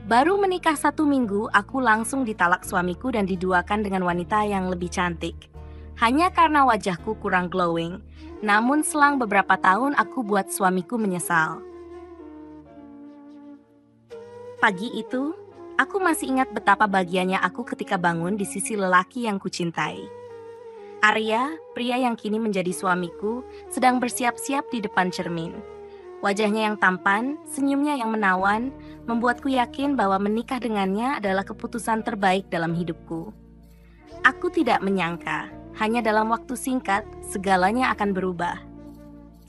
Baru menikah 1 minggu, aku langsung ditalak suamiku dan diduakan dengan wanita yang lebih cantik. Hanya karena wajahku kurang glowing. Namun selang beberapa tahun aku buat suamiku menyesal. Pagi itu, aku masih ingat betapa bahagianya aku ketika bangun di sisi lelaki yang kucintai. Arya, pria yang kini menjadi suamiku, sedang bersiap-siap di depan cermin. Wajahnya yang tampan, senyumnya yang menawan, membuatku yakin bahwa menikah dengannya adalah keputusan terbaik dalam hidupku. Aku tidak menyangka, hanya dalam waktu singkat, segalanya akan berubah.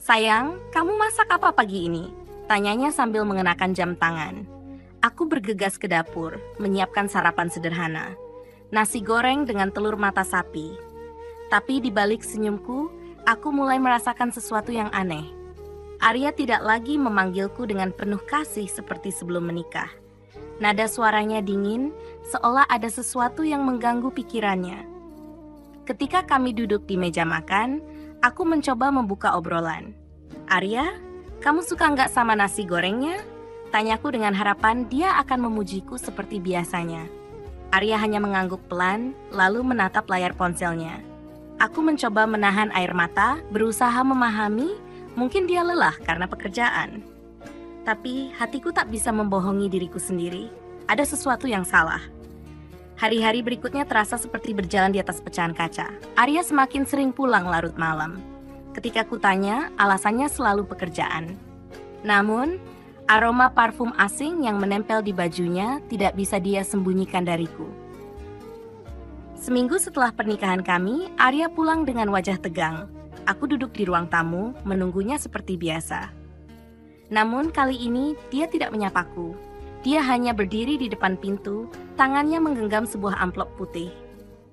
"Sayang, kamu masak apa pagi ini?" Tanyanya sambil mengenakan jam tangan. Aku bergegas ke dapur, menyiapkan sarapan sederhana. Nasi goreng dengan telur mata sapi. Tapi di balik senyumku, aku mulai merasakan sesuatu yang aneh. Arya tidak lagi memanggilku dengan penuh kasih seperti sebelum menikah. Nada suaranya dingin, seolah ada sesuatu yang mengganggu pikirannya. Ketika kami duduk di meja makan, aku mencoba membuka obrolan. "Arya, kamu suka nggak sama nasi gorengnya?" Tanyaku dengan harapan dia akan memujiku seperti biasanya. Arya hanya mengangguk pelan, lalu menatap layar ponselnya. Aku mencoba menahan air mata, berusaha memahami, mungkin dia lelah karena pekerjaan. Tapi hatiku tak bisa membohongi diriku sendiri. Ada sesuatu yang salah. Hari-hari berikutnya terasa seperti berjalan di atas pecahan kaca. Arya semakin sering pulang larut malam. Ketika kutanya, alasannya selalu pekerjaan. Namun, aroma parfum asing yang menempel di bajunya tidak bisa dia sembunyikan dariku. Seminggu setelah pernikahan kami, Arya pulang dengan wajah tegang. Aku duduk di ruang tamu, menunggunya seperti biasa. Namun kali ini dia tidak menyapaku. Dia hanya berdiri di depan pintu, tangannya menggenggam sebuah amplop putih.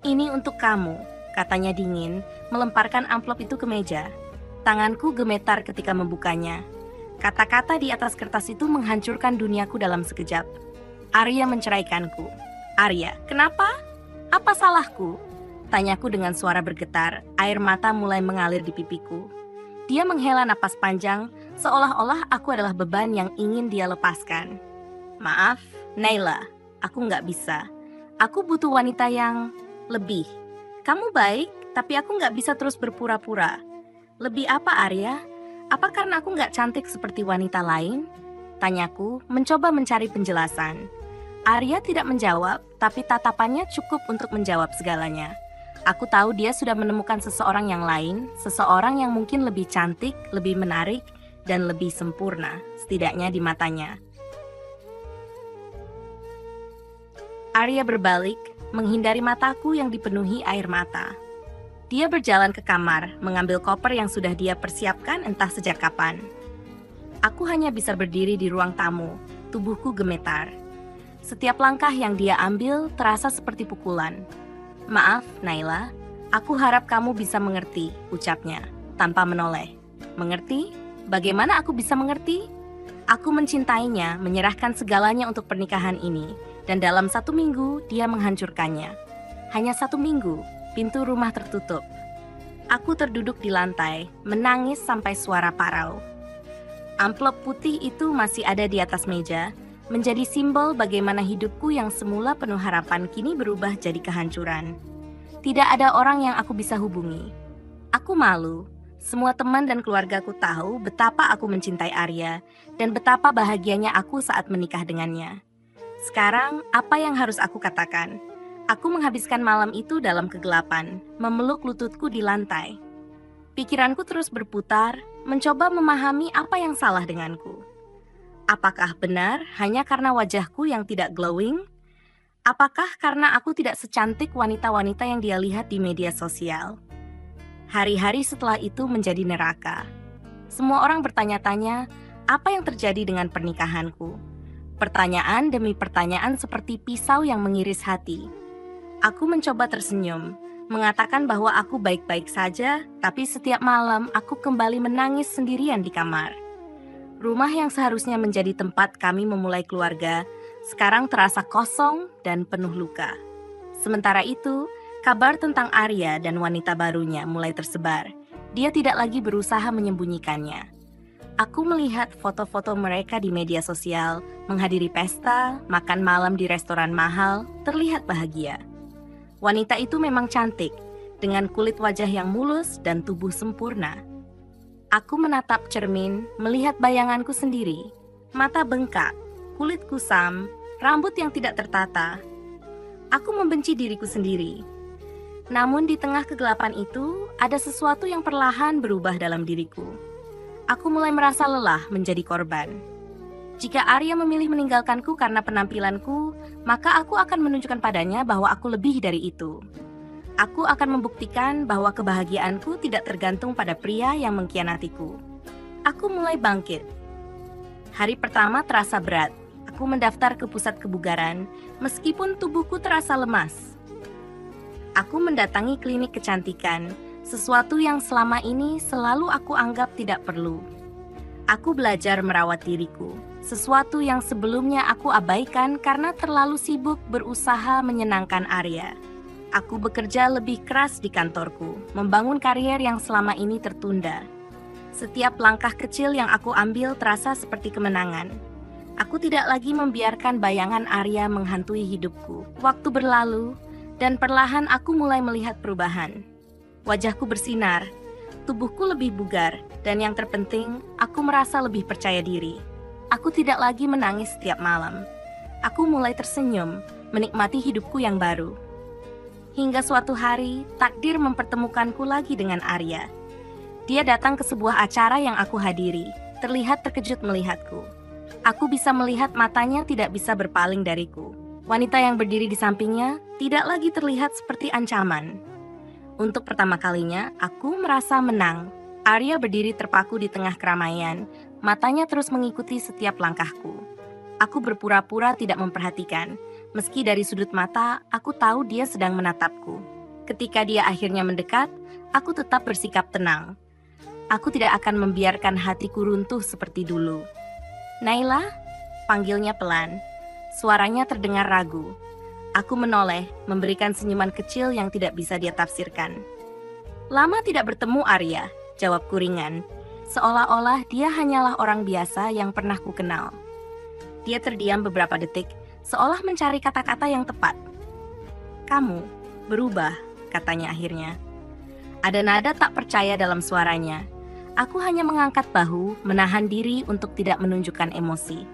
"Ini untuk kamu," katanya dingin, melemparkan amplop itu ke meja. Tanganku gemetar ketika membukanya. Kata-kata di atas kertas itu menghancurkan duniaku dalam sekejap. "Arya menceraikanku." "Arya, kenapa? Apa salahku?" Tanyaku dengan suara bergetar, air mata mulai mengalir di pipiku. Dia menghela napas panjang, seolah-olah aku adalah beban yang ingin dia lepaskan. "Maaf, Naila, aku nggak bisa. Aku butuh wanita yang lebih. Kamu baik, tapi aku nggak bisa terus berpura-pura." "Lebih apa, Arya? Apa karena aku nggak cantik seperti wanita lain?" Tanyaku, mencoba mencari penjelasan. Arya tidak menjawab, tapi tatapannya cukup untuk menjawab segalanya. Aku tahu dia sudah menemukan seseorang yang lain, seseorang yang mungkin lebih cantik, lebih menarik, dan lebih sempurna, setidaknya di matanya. Arya berbalik, menghindari mataku yang dipenuhi air mata. Dia berjalan ke kamar, mengambil koper yang sudah dia persiapkan entah sejak kapan. Aku hanya bisa berdiri di ruang tamu, tubuhku gemetar. Setiap langkah yang dia ambil terasa seperti pukulan. "Maaf, Naila, aku harap kamu bisa mengerti," ucapnya, tanpa menoleh. "Mengerti? Bagaimana aku bisa mengerti?" Aku mencintainya, menyerahkan segalanya untuk pernikahan ini, dan dalam 1 minggu dia menghancurkannya. Hanya 1 minggu. Pintu rumah tertutup. Aku terduduk di lantai, menangis sampai suara parau. Amplop putih itu masih ada di atas meja, menjadi simbol bagaimana hidupku yang semula penuh harapan kini berubah jadi kehancuran. Tidak ada orang yang aku bisa hubungi. Aku malu. Semua teman dan keluargaku tahu betapa aku mencintai Arya dan betapa bahagianya aku saat menikah dengannya. Sekarang, apa yang harus aku katakan? Aku menghabiskan malam itu dalam kegelapan, memeluk lututku di lantai. Pikiranku terus berputar, mencoba memahami apa yang salah denganku. Apakah benar hanya karena wajahku yang tidak glowing? Apakah karena aku tidak secantik wanita-wanita yang dia lihat di media sosial? Hari-hari setelah itu menjadi neraka. Semua orang bertanya-tanya, apa yang terjadi dengan pernikahanku? Pertanyaan demi pertanyaan seperti pisau yang mengiris hati. Aku mencoba tersenyum, mengatakan bahwa aku baik-baik saja, tapi setiap malam aku kembali menangis sendirian di kamar. Rumah yang seharusnya menjadi tempat kami memulai keluarga, sekarang terasa kosong dan penuh luka. Sementara itu, kabar tentang Arya dan wanita barunya mulai tersebar. Dia tidak lagi berusaha menyembunyikannya. Aku melihat foto-foto mereka di media sosial, menghadiri pesta, makan malam di restoran mahal, terlihat bahagia. Wanita itu memang cantik, dengan kulit wajah yang mulus dan tubuh sempurna. Aku menatap cermin, melihat bayanganku sendiri. Mata bengkak, kulit kusam, rambut yang tidak tertata. Aku membenci diriku sendiri. Namun di tengah kegelapan itu, ada sesuatu yang perlahan berubah dalam diriku. Aku mulai merasa lelah menjadi korban. Jika Arya memilih meninggalkanku karena penampilanku, maka aku akan menunjukkan padanya bahwa aku lebih dari itu. Aku akan membuktikan bahwa kebahagiaanku tidak tergantung pada pria yang mengkhianatiku. Aku mulai bangkit. Hari pertama terasa berat. Aku mendaftar ke pusat kebugaran, meskipun tubuhku terasa lemas. Aku mendatangi klinik kecantikan, sesuatu yang selama ini selalu aku anggap tidak perlu. Aku belajar merawat diriku, sesuatu yang sebelumnya aku abaikan karena terlalu sibuk berusaha menyenangkan Arya. Aku bekerja lebih keras di kantorku, membangun karier yang selama ini tertunda. Setiap langkah kecil yang aku ambil terasa seperti kemenangan. Aku tidak lagi membiarkan bayangan Arya menghantui hidupku. Waktu berlalu, dan perlahan aku mulai melihat perubahan. Wajahku bersinar, tubuhku lebih bugar, dan yang terpenting, aku merasa lebih percaya diri. Aku tidak lagi menangis setiap malam. Aku mulai tersenyum, menikmati hidupku yang baru. Hingga suatu hari, takdir mempertemukanku lagi dengan Arya. Dia datang ke sebuah acara yang aku hadiri, terlihat terkejut melihatku. Aku bisa melihat matanya tidak bisa berpaling dariku. Wanita yang berdiri di sampingnya tidak lagi terlihat seperti ancaman. Untuk pertama kalinya, aku merasa menang. Arya berdiri terpaku di tengah keramaian, matanya terus mengikuti setiap langkahku. Aku berpura-pura tidak memperhatikan, meski dari sudut mata, aku tahu dia sedang menatapku. Ketika dia akhirnya mendekat, aku tetap bersikap tenang. Aku tidak akan membiarkan hatiku runtuh seperti dulu. Naila, panggilnya pelan. Suaranya terdengar ragu. Aku menoleh, memberikan senyuman kecil yang tidak bisa dia tafsirkan. Lama tidak bertemu Arya, jawabku ringan. Seolah-olah dia hanyalah orang biasa yang pernah ku kenal. Dia terdiam beberapa detik, seolah mencari kata-kata yang tepat. Kamu berubah, katanya akhirnya. Ada nada tak percaya dalam suaranya. Aku hanya mengangkat bahu, menahan diri untuk tidak menunjukkan emosi.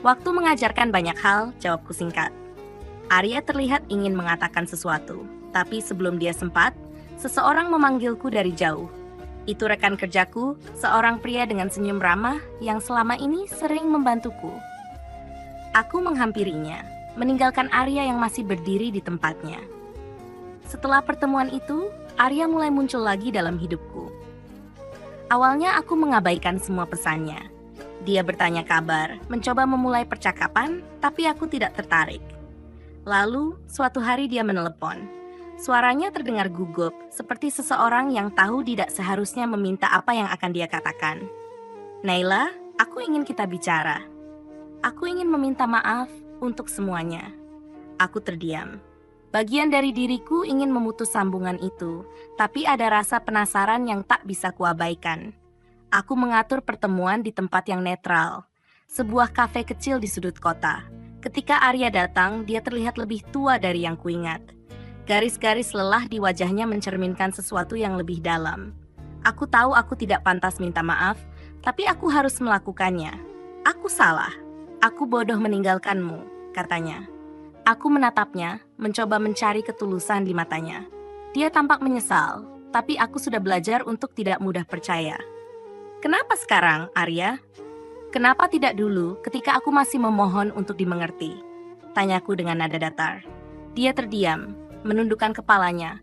Waktu mengajarkan banyak hal, jawabku singkat. Arya terlihat ingin mengatakan sesuatu, tapi sebelum dia sempat, seseorang memanggilku dari jauh. Itu rekan kerjaku, seorang pria dengan senyum ramah yang selama ini sering membantuku. Aku menghampirinya, meninggalkan Arya yang masih berdiri di tempatnya. Setelah pertemuan itu, Arya mulai muncul lagi dalam hidupku. Awalnya aku mengabaikan semua pesannya. Dia bertanya kabar, mencoba memulai percakapan, tapi aku tidak tertarik. Lalu, suatu hari dia menelepon. Suaranya terdengar gugup, seperti seseorang yang tahu tidak seharusnya meminta apa yang akan dia katakan. Naila, aku ingin kita bicara. Aku ingin meminta maaf untuk semuanya. Aku terdiam. Bagian dari diriku ingin memutus sambungan itu, tapi ada rasa penasaran yang tak bisa kuabaikan. Aku mengatur pertemuan di tempat yang netral, sebuah kafe kecil di sudut kota. Ketika Arya datang, dia terlihat lebih tua dari yang kuingat. Garis-garis lelah di wajahnya mencerminkan sesuatu yang lebih dalam. Aku tahu aku tidak pantas minta maaf, tapi aku harus melakukannya. Aku salah. Aku bodoh meninggalkanmu, katanya. Aku menatapnya, mencoba mencari ketulusan di matanya. Dia tampak menyesal, tapi aku sudah belajar untuk tidak mudah percaya. Kenapa sekarang, Arya? Kenapa tidak dulu ketika aku masih memohon untuk dimengerti? Tanyaku dengan nada datar. Dia terdiam, menundukkan kepalanya.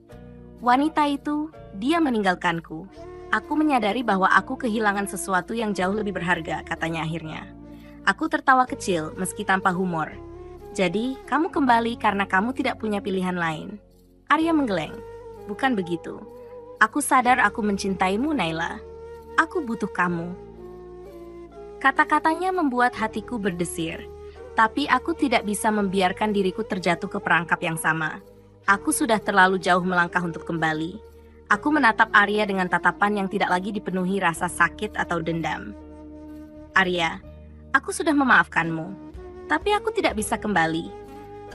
Wanita itu, dia meninggalkanku. Aku menyadari bahwa aku kehilangan sesuatu yang jauh lebih berharga, katanya akhirnya. Aku tertawa kecil meski tanpa humor. Jadi, kamu kembali karena kamu tidak punya pilihan lain. Arya menggeleng. Bukan begitu. Aku sadar aku mencintaimu, Naila. Aku butuh kamu. Kata-katanya membuat hatiku berdesir. Tapi aku tidak bisa membiarkan diriku terjatuh ke perangkap yang sama. Aku sudah terlalu jauh melangkah untuk kembali. Aku menatap Arya dengan tatapan yang tidak lagi dipenuhi rasa sakit atau dendam. Arya, aku sudah memaafkanmu, tapi aku tidak bisa kembali.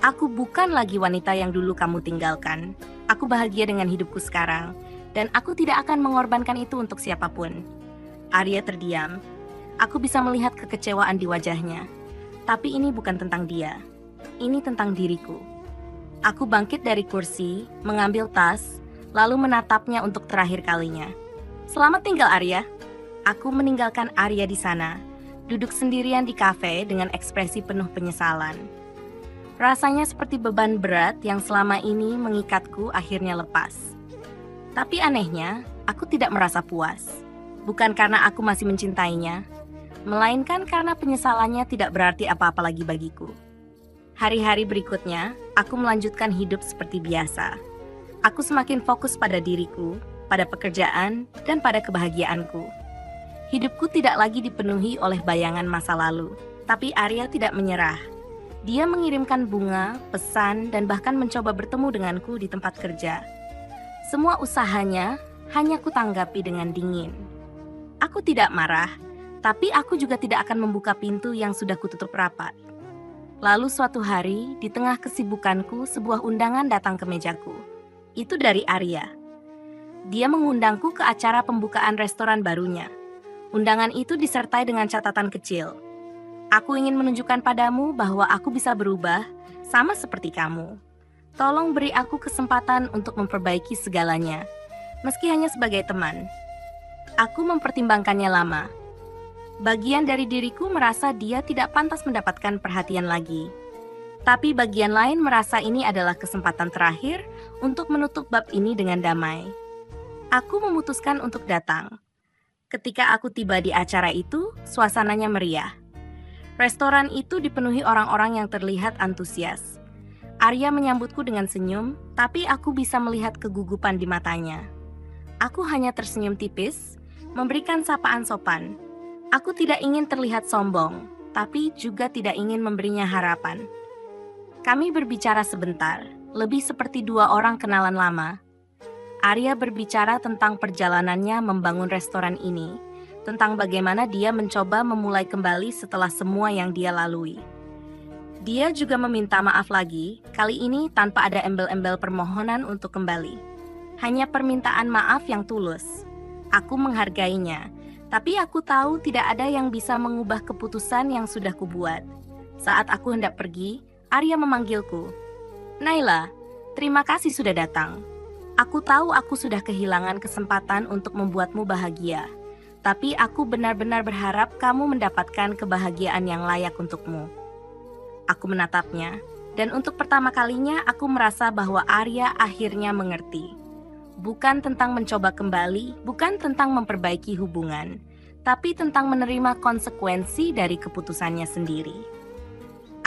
Aku bukan lagi wanita yang dulu kamu tinggalkan. Aku bahagia dengan hidupku sekarang, dan aku tidak akan mengorbankan itu untuk siapapun. Arya terdiam. Aku bisa melihat kekecewaan di wajahnya. Tapi ini bukan tentang dia. Ini tentang diriku. Aku bangkit dari kursi, mengambil tas, lalu menatapnya untuk terakhir kalinya. Selamat tinggal, Arya. Aku meninggalkan Arya di sana, duduk sendirian di kafe dengan ekspresi penuh penyesalan. Rasanya seperti beban berat yang selama ini mengikatku akhirnya lepas. Tapi anehnya, aku tidak merasa puas. Bukan karena aku masih mencintainya, melainkan karena penyesalannya tidak berarti apa-apa lagi bagiku. Hari-hari berikutnya, aku melanjutkan hidup seperti biasa. Aku semakin fokus pada diriku, pada pekerjaan, dan pada kebahagiaanku. Hidupku tidak lagi dipenuhi oleh bayangan masa lalu, tapi Arya tidak menyerah. Dia mengirimkan bunga, pesan, dan bahkan mencoba bertemu denganku di tempat kerja. Semua usahanya hanya kutanggapi dengan dingin. Aku tidak marah, tapi aku juga tidak akan membuka pintu yang sudah kututup rapat. Lalu suatu hari, di tengah kesibukanku, sebuah undangan datang ke mejaku. Itu dari Arya. Dia mengundangku ke acara pembukaan restoran barunya. Undangan itu disertai dengan catatan kecil. Aku ingin menunjukkan padamu bahwa aku bisa berubah, sama seperti kamu. Tolong beri aku kesempatan untuk memperbaiki segalanya, meski hanya sebagai teman. Aku mempertimbangkannya lama. Bagian dari diriku merasa dia tidak pantas mendapatkan perhatian lagi. Tapi bagian lain merasa ini adalah kesempatan terakhir untuk menutup bab ini dengan damai. Aku memutuskan untuk datang. Ketika aku tiba di acara itu, suasananya meriah. Restoran itu dipenuhi orang-orang yang terlihat antusias. Arya menyambutku dengan senyum, tapi aku bisa melihat kegugupan di matanya. Aku hanya tersenyum tipis, memberikan sapaan sopan. Aku tidak ingin terlihat sombong, tapi juga tidak ingin memberinya harapan. Kami berbicara sebentar, lebih seperti dua orang kenalan lama. Arya berbicara tentang perjalanannya membangun restoran ini, tentang bagaimana dia mencoba memulai kembali setelah semua yang dia lalui. Dia juga meminta maaf lagi, kali ini tanpa ada embel-embel permohonan untuk kembali. Hanya permintaan maaf yang tulus. Aku menghargainya, tapi aku tahu tidak ada yang bisa mengubah keputusan yang sudah kubuat. Saat aku hendak pergi, Arya memanggilku. Naila, terima kasih sudah datang. Aku tahu aku sudah kehilangan kesempatan untuk membuatmu bahagia. Tapi aku benar-benar berharap kamu mendapatkan kebahagiaan yang layak untukmu. Aku menatapnya, dan untuk pertama kalinya aku merasa bahwa Arya akhirnya mengerti. Bukan tentang mencoba kembali, bukan tentang memperbaiki hubungan, tapi tentang menerima konsekuensi dari keputusannya sendiri.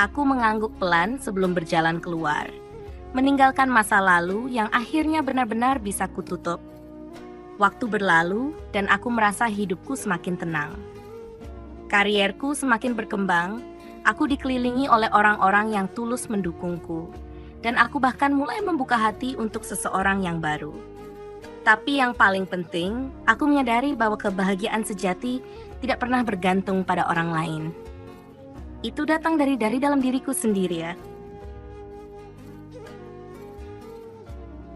Aku mengangguk pelan sebelum berjalan keluar, meninggalkan masa lalu yang akhirnya benar-benar bisa kututup. Waktu berlalu, dan aku merasa hidupku semakin tenang. Karierku semakin berkembang, aku dikelilingi oleh orang-orang yang tulus mendukungku, dan aku bahkan mulai membuka hati untuk seseorang yang baru. Tapi yang paling penting, aku menyadari bahwa kebahagiaan sejati tidak pernah bergantung pada orang lain. Itu datang dari dalam diriku sendiri ya.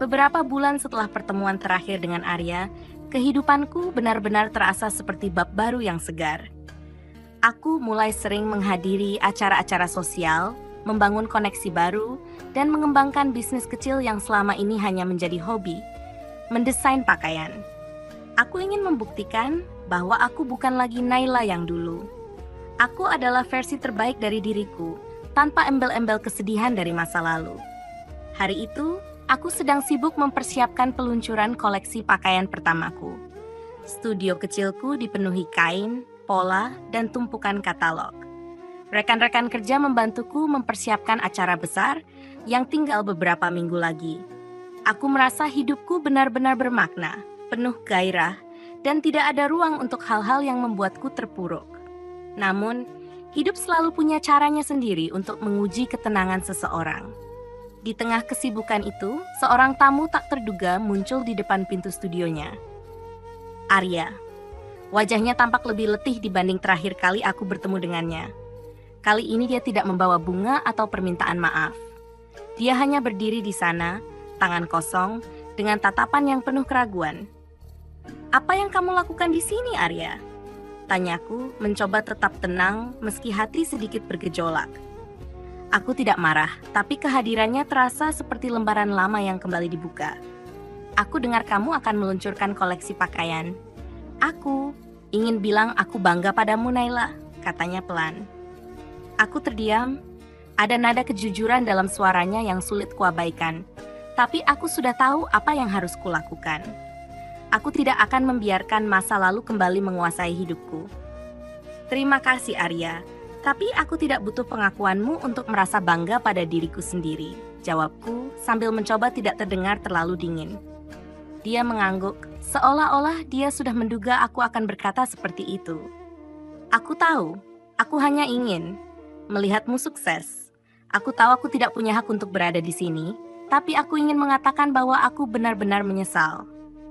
Beberapa bulan setelah pertemuan terakhir dengan Arya, kehidupanku benar-benar terasa seperti bab baru yang segar. Aku mulai sering menghadiri acara-acara sosial, membangun koneksi baru, dan mengembangkan bisnis kecil yang selama ini hanya menjadi hobi, mendesain pakaian. Aku ingin membuktikan bahwa aku bukan lagi Naila yang dulu. Aku adalah versi terbaik dari diriku, tanpa embel-embel kesedihan dari masa lalu. Hari itu, aku sedang sibuk mempersiapkan peluncuran koleksi pakaian pertamaku. Studio kecilku dipenuhi kain, pola, dan tumpukan katalog. Rekan-rekan kerja membantuku mempersiapkan acara besar yang tinggal beberapa minggu lagi. Aku merasa hidupku benar-benar bermakna, penuh gairah, dan tidak ada ruang untuk hal-hal yang membuatku terpuruk. Namun, hidup selalu punya caranya sendiri untuk menguji ketenangan seseorang. Di tengah kesibukan itu, seorang tamu tak terduga muncul di depan pintu studionya. Arya. Wajahnya tampak lebih letih dibanding terakhir kali aku bertemu dengannya. Kali ini dia tidak membawa bunga atau permintaan maaf. Dia hanya berdiri di sana, tangan kosong, dengan tatapan yang penuh keraguan. "Apa yang kamu lakukan di sini, Arya?" Tanyaku, mencoba tetap tenang meski hati sedikit bergejolak. Aku tidak marah, tapi kehadirannya terasa seperti lembaran lama yang kembali dibuka. "Aku dengar kamu akan meluncurkan koleksi pakaian." "Aku ingin bilang aku bangga padamu, Naila," katanya pelan. Aku terdiam, ada nada kejujuran dalam suaranya yang sulit kuabaikan. Tapi aku sudah tahu apa yang harus kulakukan. Aku tidak akan membiarkan masa lalu kembali menguasai hidupku. "Terima kasih, Arya. Tapi aku tidak butuh pengakuanmu untuk merasa bangga pada diriku sendiri," jawabku sambil mencoba tidak terdengar terlalu dingin. Dia mengangguk, seolah-olah dia sudah menduga aku akan berkata seperti itu. "Aku tahu, aku hanya ingin melihatmu sukses. Aku tahu aku tidak punya hak untuk berada di sini, tapi aku ingin mengatakan bahwa aku benar-benar menyesal."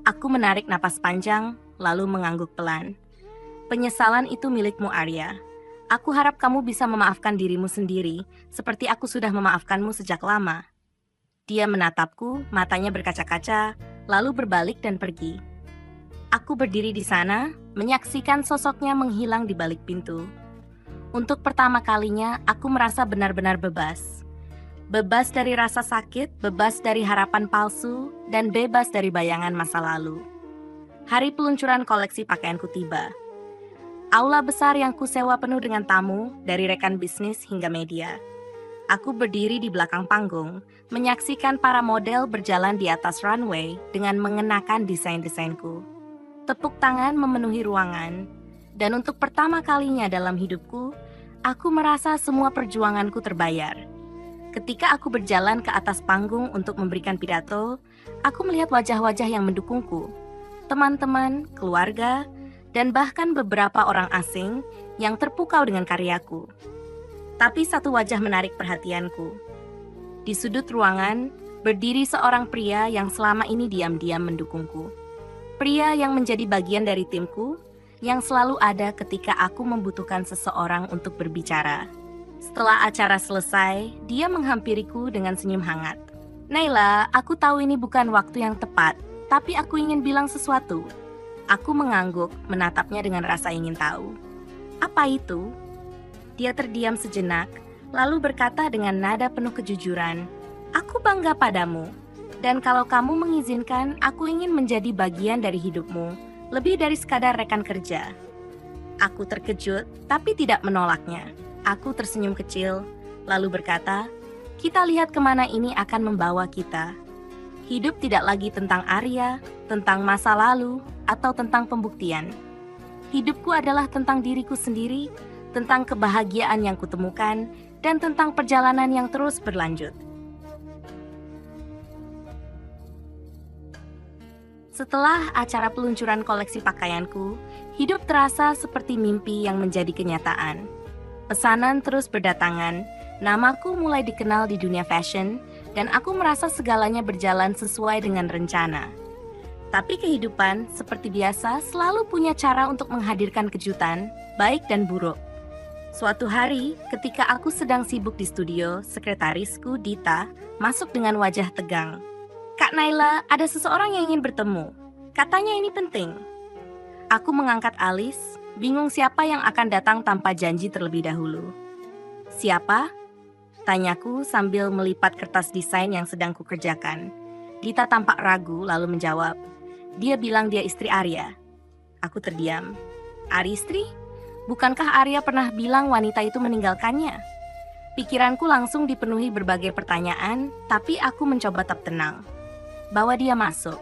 Aku menarik napas panjang, lalu mengangguk pelan. "Penyesalan itu milikmu, Arya. Aku harap kamu bisa memaafkan dirimu sendiri, seperti aku sudah memaafkanmu sejak lama." Dia menatapku, matanya berkaca-kaca, lalu berbalik dan pergi. Aku berdiri di sana, menyaksikan sosoknya menghilang di balik pintu. Untuk pertama kalinya, aku merasa benar-benar bebas. Bebas dari rasa sakit, bebas dari harapan palsu, dan bebas dari bayangan masa lalu. Hari peluncuran koleksi pakaianku tiba. Aula besar yang kusewa penuh dengan tamu, dari rekan bisnis hingga media. Aku berdiri di belakang panggung, menyaksikan para model berjalan di atas runway dengan mengenakan desain-desainku. Tepuk tangan memenuhi ruangan, dan untuk pertama kalinya dalam hidupku, aku merasa semua perjuanganku terbayar. Ketika aku berjalan ke atas panggung untuk memberikan pidato, aku melihat wajah-wajah yang mendukungku, teman-teman, keluarga, dan bahkan beberapa orang asing yang terpukau dengan karyaku. Tapi satu wajah menarik perhatianku. Di sudut ruangan, berdiri seorang pria yang selama ini diam-diam mendukungku. Pria yang menjadi bagian dari timku, yang selalu ada ketika aku membutuhkan seseorang untuk berbicara. Setelah acara selesai, dia menghampiriku dengan senyum hangat. "Naila, aku tahu ini bukan waktu yang tepat, tapi aku ingin bilang sesuatu." Aku mengangguk, menatapnya dengan rasa ingin tahu. "Apa itu?" Dia terdiam sejenak, lalu berkata dengan nada penuh kejujuran, "Aku bangga padamu, dan kalau kamu mengizinkan, aku ingin menjadi bagian dari hidupmu, lebih dari sekadar rekan kerja." Aku terkejut, tapi tidak menolaknya. Aku tersenyum kecil, lalu berkata, "Kita lihat kemana ini akan membawa kita. Hidup tidak lagi tentang Arya, tentang masa lalu, atau tentang pembuktian. Hidupku adalah tentang diriku sendiri, tentang kebahagiaan yang kutemukan, dan tentang perjalanan yang terus berlanjut." Setelah acara peluncuran koleksi pakaianku, hidup terasa seperti mimpi yang menjadi kenyataan. Pesanan terus berdatangan, namaku mulai dikenal di dunia fashion, dan aku merasa segalanya berjalan sesuai dengan rencana. Tapi kehidupan, seperti biasa, selalu punya cara untuk menghadirkan kejutan, baik dan buruk. Suatu hari, ketika aku sedang sibuk di studio, sekretarisku, Dita, masuk dengan wajah tegang. "Kak Naila, ada seseorang yang ingin bertemu. Katanya ini penting." Aku mengangkat alis, bingung siapa yang akan datang tanpa janji terlebih dahulu. "Siapa?" tanyaku sambil melipat kertas desain yang sedang kukerjakan. Dita tampak ragu lalu menjawab, "Dia bilang dia istri Arya." Aku terdiam. "Istri? Bukankah Arya pernah bilang wanita itu meninggalkannya?" Pikiranku langsung dipenuhi berbagai pertanyaan, tapi aku mencoba tetap tenang. Bawa dia masuk.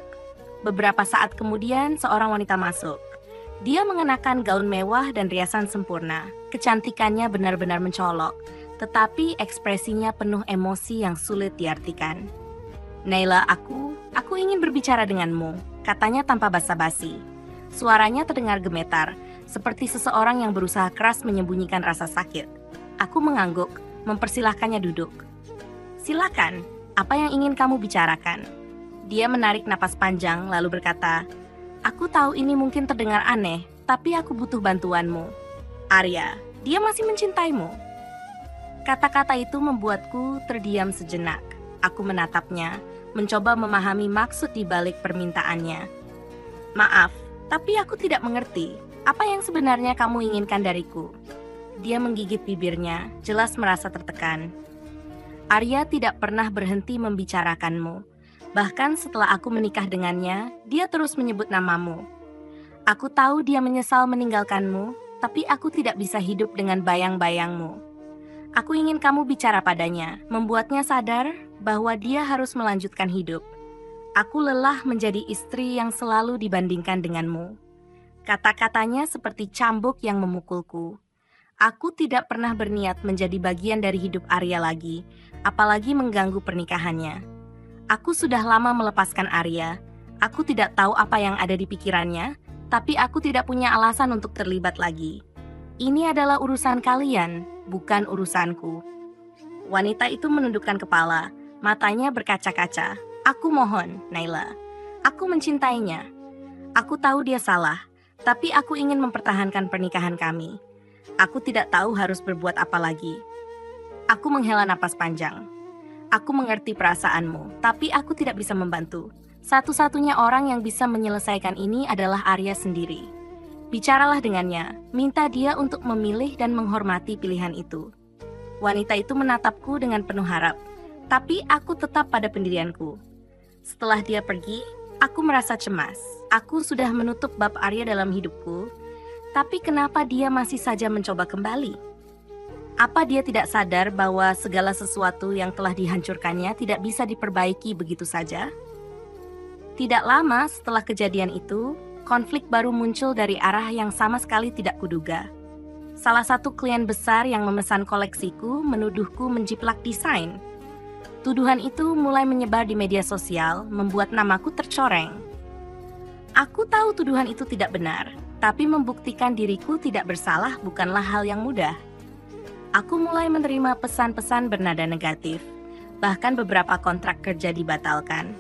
Beberapa saat kemudian, seorang wanita masuk. Dia mengenakan gaun mewah dan riasan sempurna. Kecantikannya benar-benar mencolok, tetapi ekspresinya penuh emosi yang sulit diartikan. "Naila, aku ingin berbicara denganmu," katanya tanpa basa-basi. Suaranya terdengar gemetar, seperti seseorang yang berusaha keras menyembunyikan rasa sakit. Aku mengangguk, mempersilahkannya duduk. "Silakan, apa yang ingin kamu bicarakan?" Dia menarik napas panjang lalu berkata, "Aku tahu ini mungkin terdengar aneh, tapi aku butuh bantuanmu. Arya, dia masih mencintaimu." Kata-kata itu membuatku terdiam sejenak. Aku menatapnya, mencoba memahami maksud di balik permintaannya. "Maaf, tapi aku tidak mengerti. Apa yang sebenarnya kamu inginkan dariku?" Dia menggigit bibirnya, jelas merasa tertekan. "Arya tidak pernah berhenti membicarakanmu. Bahkan setelah aku menikah dengannya, dia terus menyebut namamu. Aku tahu dia menyesal meninggalkanmu, tapi aku tidak bisa hidup dengan bayang-bayangmu. Aku ingin kamu bicara padanya, membuatnya sadar bahwa dia harus melanjutkan hidup. Aku lelah menjadi istri yang selalu dibandingkan denganmu." Kata-katanya seperti cambuk yang memukulku. Aku tidak pernah berniat menjadi bagian dari hidup Arya lagi, apalagi mengganggu pernikahannya. Aku sudah lama melepaskan Arya. Aku tidak tahu apa yang ada di pikirannya, tapi aku tidak punya alasan untuk terlibat lagi. Ini adalah urusan kalian, bukan urusanku. Wanita itu menundukkan kepala, matanya berkaca-kaca. "Aku mohon, Naila. Aku mencintainya. Aku tahu dia salah, tapi aku ingin mempertahankan pernikahan kami. Aku tidak tahu harus berbuat apa lagi." Aku menghela napas panjang. "Aku mengerti perasaanmu, tapi aku tidak bisa membantu. Satu-satunya orang yang bisa menyelesaikan ini adalah Arya sendiri. Bicaralah dengannya, minta dia untuk memilih dan menghormati pilihan itu." Wanita itu menatapku dengan penuh harap, tapi aku tetap pada pendirianku. Setelah dia pergi, aku merasa cemas. Aku sudah menutup bab Arya dalam hidupku, tapi kenapa dia masih saja mencoba kembali? Apa dia tidak sadar bahwa segala sesuatu yang telah dihancurkannya tidak bisa diperbaiki begitu saja? Tidak lama setelah kejadian itu, konflik baru muncul dari arah yang sama sekali tidak kuduga. Salah satu klien besar yang memesan koleksiku menuduhku menjiplak desain. Tuduhan itu mulai menyebar di media sosial, membuat namaku tercoreng. Aku tahu tuduhan itu tidak benar, tapi membuktikan diriku tidak bersalah bukanlah hal yang mudah. Aku mulai menerima pesan-pesan bernada negatif, bahkan beberapa kontrak kerja dibatalkan.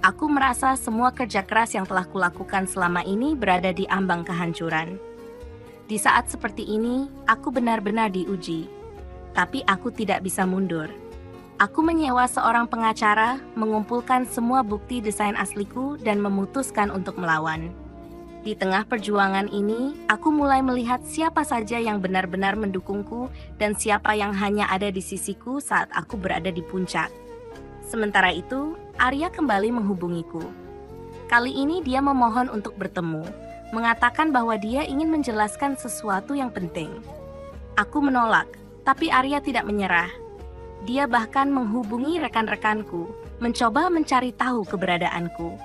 Aku merasa semua kerja keras yang telah kulakukan selama ini berada di ambang kehancuran. Di saat seperti ini, aku benar-benar diuji. Tapi aku tidak bisa mundur. Aku menyewa seorang pengacara, mengumpulkan semua bukti desain asliku dan memutuskan untuk melawan. Di tengah perjuangan ini, aku mulai melihat siapa saja yang benar-benar mendukungku dan siapa yang hanya ada di sisiku saat aku berada di puncak. Sementara itu, Arya kembali menghubungiku. Kali ini dia memohon untuk bertemu, mengatakan bahwa dia ingin menjelaskan sesuatu yang penting. Aku menolak, tapi Arya tidak menyerah. Dia bahkan menghubungi rekan-rekanku, mencoba mencari tahu keberadaanku.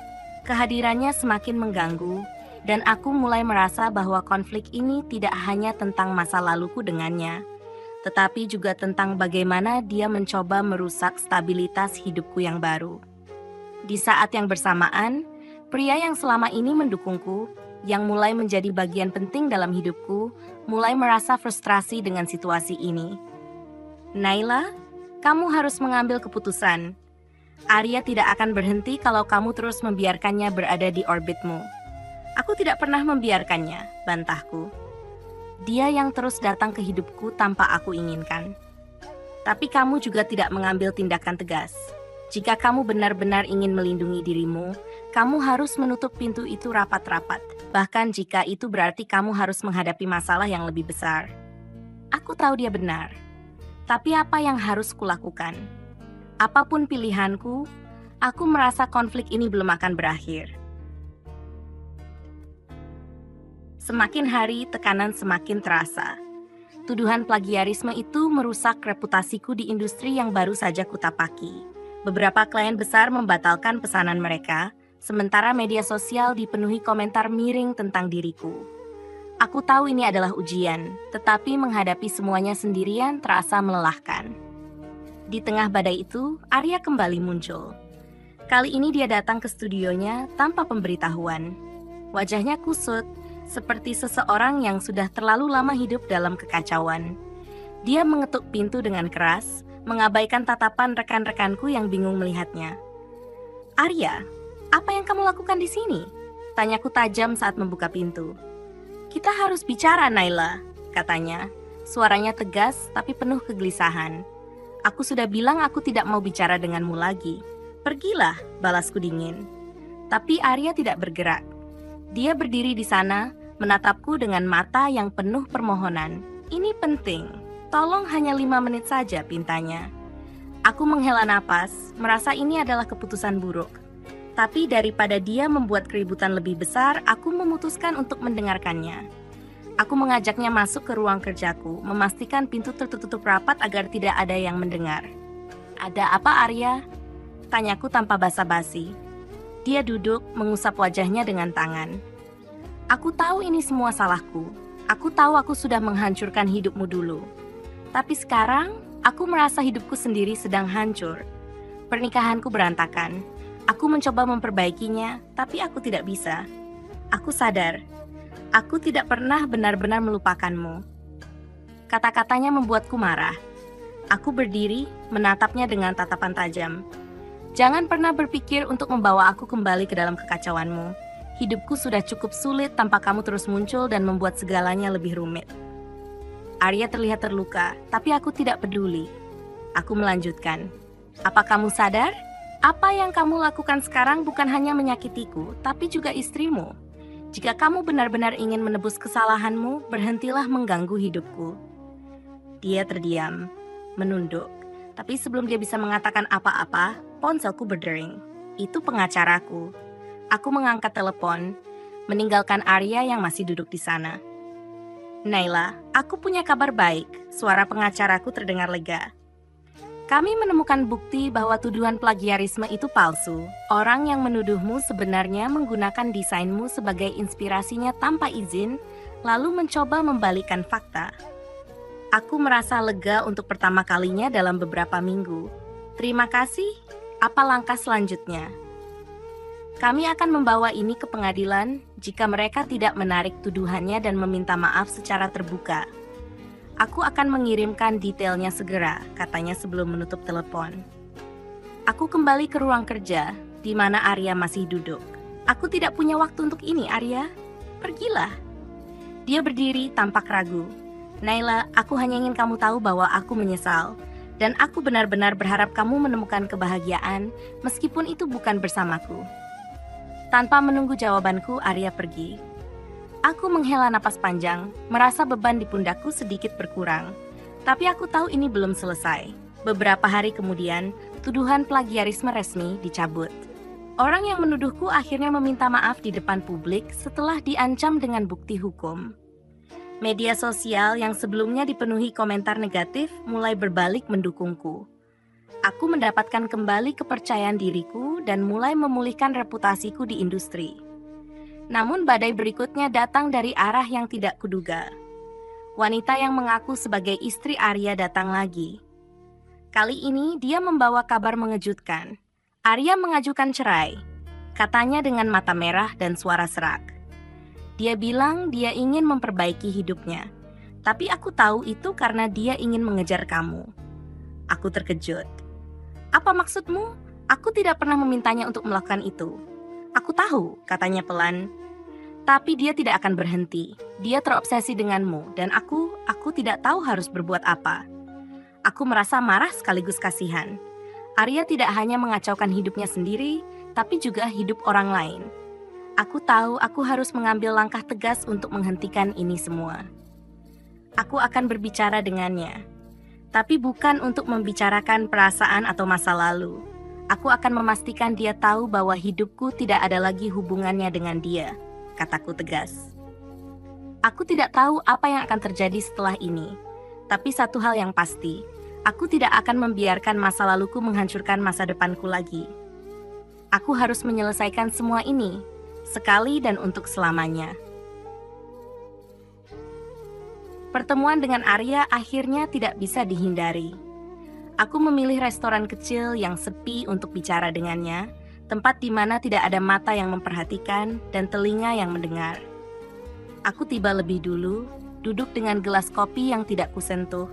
Kehadirannya semakin mengganggu, dan aku mulai merasa bahwa konflik ini tidak hanya tentang masa laluku dengannya, tetapi juga tentang bagaimana dia mencoba merusak stabilitas hidupku yang baru. Di saat yang bersamaan, pria yang selama ini mendukungku, yang mulai menjadi bagian penting dalam hidupku, mulai merasa frustrasi dengan situasi ini. "Naila, kamu harus mengambil keputusan. Arya tidak akan berhenti kalau kamu terus membiarkannya berada di orbitmu." "Aku tidak pernah membiarkannya," bantahku. "Dia yang terus datang ke hidupku tanpa aku inginkan." "Tapi kamu juga tidak mengambil tindakan tegas. Jika kamu benar-benar ingin melindungi dirimu, kamu harus menutup pintu itu rapat-rapat. Bahkan jika itu berarti kamu harus menghadapi masalah yang lebih besar." Aku tahu dia benar. Tapi apa yang harus kulakukan? Apapun pilihanku, aku merasa konflik ini belum akan berakhir. Semakin hari, tekanan semakin terasa. Tuduhan plagiarisme itu merusak reputasiku di industri yang baru saja kutapaki. Beberapa klien besar membatalkan pesanan mereka, sementara media sosial dipenuhi komentar miring tentang diriku. Aku tahu ini adalah ujian, tetapi menghadapi semuanya sendirian terasa melelahkan. Di tengah badai itu, Arya kembali muncul. Kali ini dia datang ke studionya tanpa pemberitahuan. Wajahnya kusut, seperti seseorang yang sudah terlalu lama hidup dalam kekacauan. Dia mengetuk pintu dengan keras, mengabaikan tatapan rekan-rekanku yang bingung melihatnya. "Arya, apa yang kamu lakukan di sini?" tanyaku tajam saat membuka pintu. Kita harus bicara, Naila, katanya. Suaranya tegas tapi penuh kegelisahan. Aku sudah bilang aku tidak mau bicara denganmu lagi. Pergilah, balasku dingin. Tapi Arya tidak bergerak. Dia berdiri di sana, menatapku dengan mata yang penuh permohonan. Ini penting. Tolong hanya 5 menit saja, pintanya. Aku menghela napas, merasa ini adalah keputusan buruk. Tapi daripada dia membuat keributan lebih besar, aku memutuskan untuk mendengarkannya. Aku mengajaknya masuk ke ruang kerjaku, memastikan pintu tertutup rapat agar tidak ada yang mendengar. Ada apa, Arya? Tanyaku tanpa basa-basi. Dia duduk, mengusap wajahnya dengan tangan. Aku tahu ini semua salahku. Aku tahu aku sudah menghancurkan hidupmu dulu. Tapi sekarang, aku merasa hidupku sendiri sedang hancur. Pernikahanku berantakan. Aku mencoba memperbaikinya, tapi aku tidak bisa. Aku sadar. Aku tidak pernah benar-benar melupakanmu. Kata-katanya membuatku marah. Aku berdiri, menatapnya dengan tatapan tajam. Jangan pernah berpikir untuk membawa aku kembali ke dalam kekacauanmu. Hidupku sudah cukup sulit tanpa kamu terus muncul dan membuat segalanya lebih rumit. Arya terlihat terluka, tapi aku tidak peduli. Aku melanjutkan. Apa kamu sadar? Apa yang kamu lakukan sekarang bukan hanya menyakitiku, tapi juga istrimu. Jika kamu benar-benar ingin menebus kesalahanmu, berhentilah mengganggu hidupku. Dia terdiam, menunduk. Tapi sebelum dia bisa mengatakan apa-apa, ponselku berdering. Itu pengacaraku. Aku mengangkat telepon, meninggalkan Arya yang masih duduk di sana. Naila, aku punya kabar baik. Suara pengacaraku terdengar lega. Kami menemukan bukti bahwa tuduhan plagiarisme itu palsu. Orang yang menuduhmu sebenarnya menggunakan desainmu sebagai inspirasinya tanpa izin, lalu mencoba membalikkan fakta. Aku merasa lega untuk pertama kalinya dalam beberapa minggu. Terima kasih. Apa langkah selanjutnya? Kami akan membawa ini ke pengadilan jika mereka tidak menarik tuduhannya dan meminta maaf secara terbuka. Aku akan mengirimkan detailnya segera, katanya sebelum menutup telepon. Aku kembali ke ruang kerja, di mana Arya masih duduk. Aku tidak punya waktu untuk ini, Arya. Pergilah. Dia berdiri tampak ragu. Naila, aku hanya ingin kamu tahu bahwa aku menyesal. Dan aku benar-benar berharap kamu menemukan kebahagiaan, meskipun itu bukan bersamaku. Tanpa menunggu jawabanku, Arya pergi. Aku menghela napas panjang, merasa beban di pundakku sedikit berkurang. Tapi aku tahu ini belum selesai. Beberapa hari kemudian, tuduhan plagiarisme resmi dicabut. Orang yang menuduhku akhirnya meminta maaf di depan publik setelah diancam dengan bukti hukum. Media sosial yang sebelumnya dipenuhi komentar negatif mulai berbalik mendukungku. Aku mendapatkan kembali kepercayaan diriku dan mulai memulihkan reputasiku di industri. Namun badai berikutnya datang dari arah yang tidak kuduga. Wanita yang mengaku sebagai istri Arya datang lagi. Kali ini dia membawa kabar mengejutkan. Arya mengajukan cerai, katanya dengan mata merah dan suara serak. Dia bilang dia ingin memperbaiki hidupnya. Tapi aku tahu itu karena dia ingin mengejar kamu. Aku terkejut. Apa maksudmu? Aku tidak pernah memintanya untuk melakukan itu. Aku tahu, katanya pelan. Tapi dia tidak akan berhenti. Dia terobsesi denganmu dan aku tidak tahu harus berbuat apa. Aku merasa marah sekaligus kasihan. Arya tidak hanya mengacaukan hidupnya sendiri, tapi juga hidup orang lain. Aku tahu aku harus mengambil langkah tegas untuk menghentikan ini semua. Aku akan berbicara dengannya. Tapi bukan untuk membicarakan perasaan atau masa lalu. Aku akan memastikan dia tahu bahwa hidupku tidak ada lagi hubungannya dengan dia. Kataku tegas. Aku tidak tahu apa yang akan terjadi setelah ini. Tapi satu hal yang pasti, aku tidak akan membiarkan masa laluku menghancurkan masa depanku lagi. Aku harus menyelesaikan semua ini, sekali dan untuk selamanya. Pertemuan dengan Arya akhirnya tidak bisa dihindari. Aku memilih restoran kecil yang sepi untuk bicara dengannya, tempat di mana tidak ada mata yang memperhatikan dan telinga yang mendengar. Aku tiba lebih dulu, duduk dengan gelas kopi yang tidak kusentuh.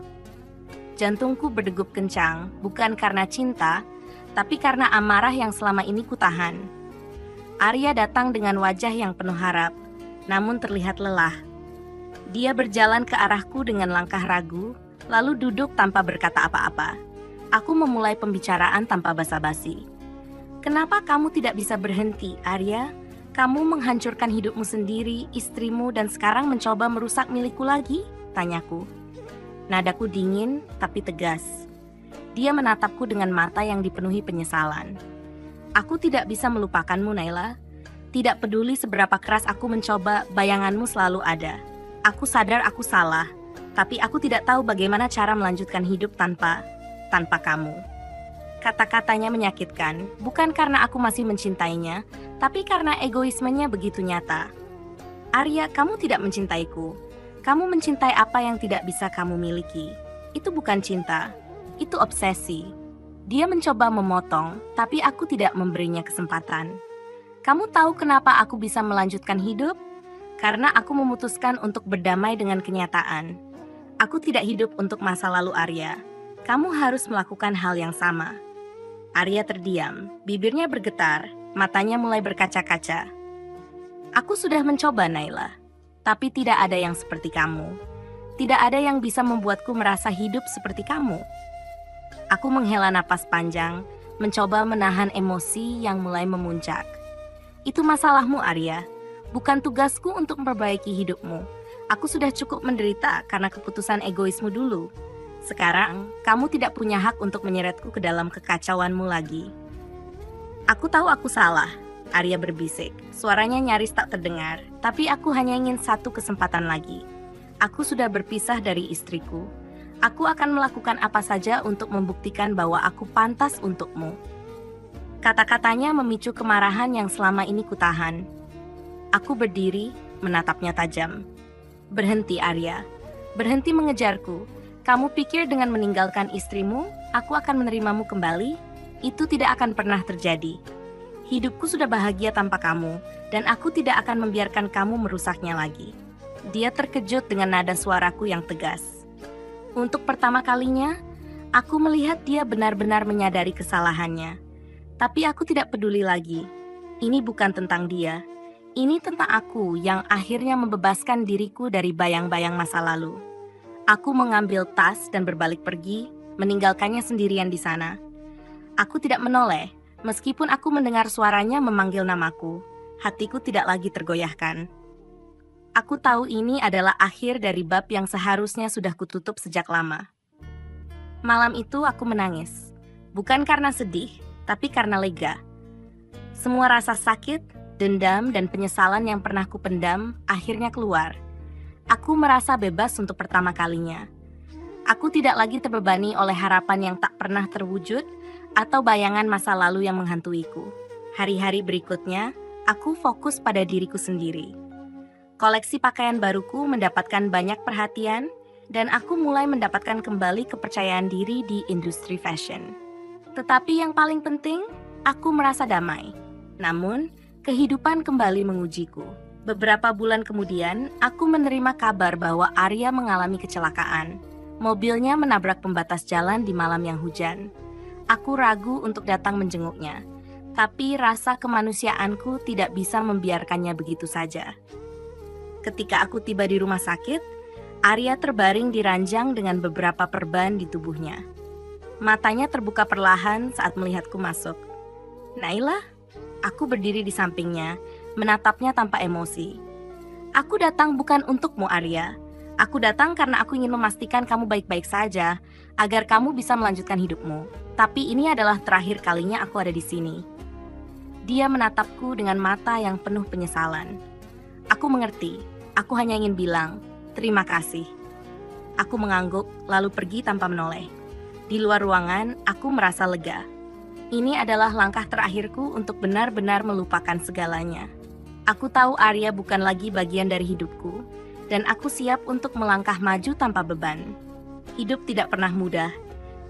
Jantungku berdegup kencang, bukan karena cinta, tapi karena amarah yang selama ini kutahan. Arya datang dengan wajah yang penuh harap, namun terlihat lelah. Dia berjalan ke arahku dengan langkah ragu, lalu duduk tanpa berkata apa-apa. Aku memulai pembicaraan tanpa basa-basi. Kenapa kamu tidak bisa berhenti, Arya? Kamu menghancurkan hidupmu sendiri, istrimu, dan sekarang mencoba merusak milikku lagi? Tanyaku. Nadaku dingin, tapi tegas. Dia menatapku dengan mata yang dipenuhi penyesalan. Aku tidak bisa melupakanmu, Naila. Tidak peduli seberapa keras aku mencoba, bayanganmu selalu ada. Aku sadar aku salah, tapi aku tidak tahu bagaimana cara melanjutkan hidup tanpa kamu. Kata-katanya menyakitkan, bukan karena aku masih mencintainya, tapi karena egoismenya begitu nyata. Arya, kamu tidak mencintaiku. Kamu mencintai apa yang tidak bisa kamu miliki. Itu bukan cinta, itu obsesi. Dia mencoba memotong, tapi aku tidak memberinya kesempatan. Kamu tahu kenapa aku bisa melanjutkan hidup? Karena aku memutuskan untuk berdamai dengan kenyataan. Aku tidak hidup untuk masa lalu Arya. Kamu harus melakukan hal yang sama. Arya terdiam, bibirnya bergetar, matanya mulai berkaca-kaca. Aku sudah mencoba, Naila. Tapi tidak ada yang seperti kamu. Tidak ada yang bisa membuatku merasa hidup seperti kamu. Aku menghela napas panjang, mencoba menahan emosi yang mulai memuncak. Itu masalahmu, Arya. Bukan tugasku untuk memperbaiki hidupmu. Aku sudah cukup menderita karena keputusan egoismu dulu. Sekarang, kamu tidak punya hak untuk menyeretku ke dalam kekacauanmu lagi. Aku tahu aku salah, Arya berbisik. Suaranya nyaris tak terdengar, tapi aku hanya ingin satu kesempatan lagi. Aku sudah berpisah dari istriku. Aku akan melakukan apa saja untuk membuktikan bahwa aku pantas untukmu. Kata-katanya memicu kemarahan yang selama ini kutahan. Aku berdiri, menatapnya tajam. Berhenti, Arya. Berhenti mengejarku. Kamu pikir dengan meninggalkan istrimu, aku akan menerimamu kembali? Itu tidak akan pernah terjadi. Hidupku sudah bahagia tanpa kamu, dan aku tidak akan membiarkan kamu merusaknya lagi. Dia terkejut dengan nada suaraku yang tegas. Untuk pertama kalinya, aku melihat dia benar-benar menyadari kesalahannya. Tapi aku tidak peduli lagi. Ini bukan tentang dia. Ini tentang aku yang akhirnya membebaskan diriku dari bayang-bayang masa lalu. Aku mengambil tas dan berbalik pergi, meninggalkannya sendirian di sana. Aku tidak menoleh, meskipun aku mendengar suaranya memanggil namaku. Hatiku tidak lagi tergoyahkan. Aku tahu ini adalah akhir dari bab yang seharusnya sudah kututup sejak lama. Malam itu aku menangis. Bukan karena sedih, tapi karena lega. Semua rasa sakit, dendam, dan penyesalan yang pernah kupendam akhirnya keluar. Aku merasa bebas untuk pertama kalinya. Aku tidak lagi terbebani oleh harapan yang tak pernah terwujud atau bayangan masa lalu yang menghantuiku. Hari-hari berikutnya, aku fokus pada diriku sendiri. Koleksi pakaian baruku mendapatkan banyak perhatian, dan aku mulai mendapatkan kembali kepercayaan diri di industri fashion. Tetapi yang paling penting, aku merasa damai. Namun, kehidupan kembali mengujiku. Beberapa bulan kemudian, aku menerima kabar bahwa Arya mengalami kecelakaan. Mobilnya menabrak pembatas jalan di malam yang hujan. Aku ragu untuk datang menjenguknya, tapi rasa kemanusiaanku tidak bisa membiarkannya begitu saja. Ketika aku tiba di rumah sakit, Arya terbaring di ranjang dengan beberapa perban di tubuhnya. Matanya terbuka perlahan saat melihatku masuk. Naila? Aku berdiri di sampingnya, menatapnya tanpa emosi. Aku datang bukan untukmu, Arya. Aku datang karena aku ingin memastikan kamu baik-baik saja, agar kamu bisa melanjutkan hidupmu. Tapi ini adalah terakhir kalinya aku ada di sini. Dia menatapku dengan mata yang penuh penyesalan. Aku mengerti. Aku hanya ingin bilang, terima kasih. Aku mengangguk, lalu pergi tanpa menoleh. Di luar ruangan, aku merasa lega. Ini adalah langkah terakhirku untuk benar-benar melupakan segalanya. Aku tahu Arya bukan lagi bagian dari hidupku, dan aku siap untuk melangkah maju tanpa beban. Hidup tidak pernah mudah,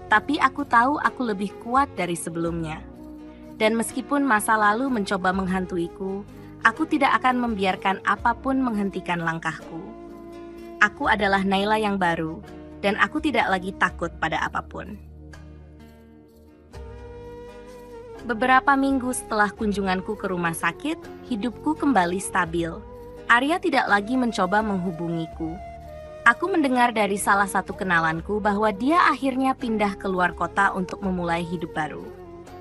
tapi aku tahu aku lebih kuat dari sebelumnya. Dan meskipun masa lalu mencoba menghantuiku, aku tidak akan membiarkan apapun menghentikan langkahku. Aku adalah Naila yang baru, dan aku tidak lagi takut pada apapun. Beberapa minggu setelah kunjunganku ke rumah sakit, hidupku kembali stabil. Arya tidak lagi mencoba menghubungiku. Aku mendengar dari salah satu kenalanku bahwa dia akhirnya pindah keluar kota untuk memulai hidup baru.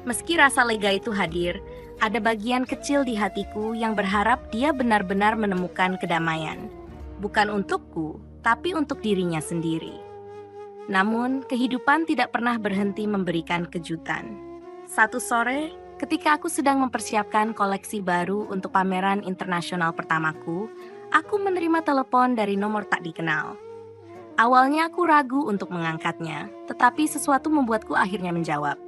Meski rasa lega itu hadir, ada bagian kecil di hatiku yang berharap dia benar-benar menemukan kedamaian. Bukan untukku, tapi untuk dirinya sendiri. Namun, kehidupan tidak pernah berhenti memberikan kejutan. Satu sore, ketika aku sedang mempersiapkan koleksi baru untuk pameran internasional pertamaku, aku menerima telepon dari nomor tak dikenal. Awalnya aku ragu untuk mengangkatnya, tetapi sesuatu membuatku akhirnya menjawab.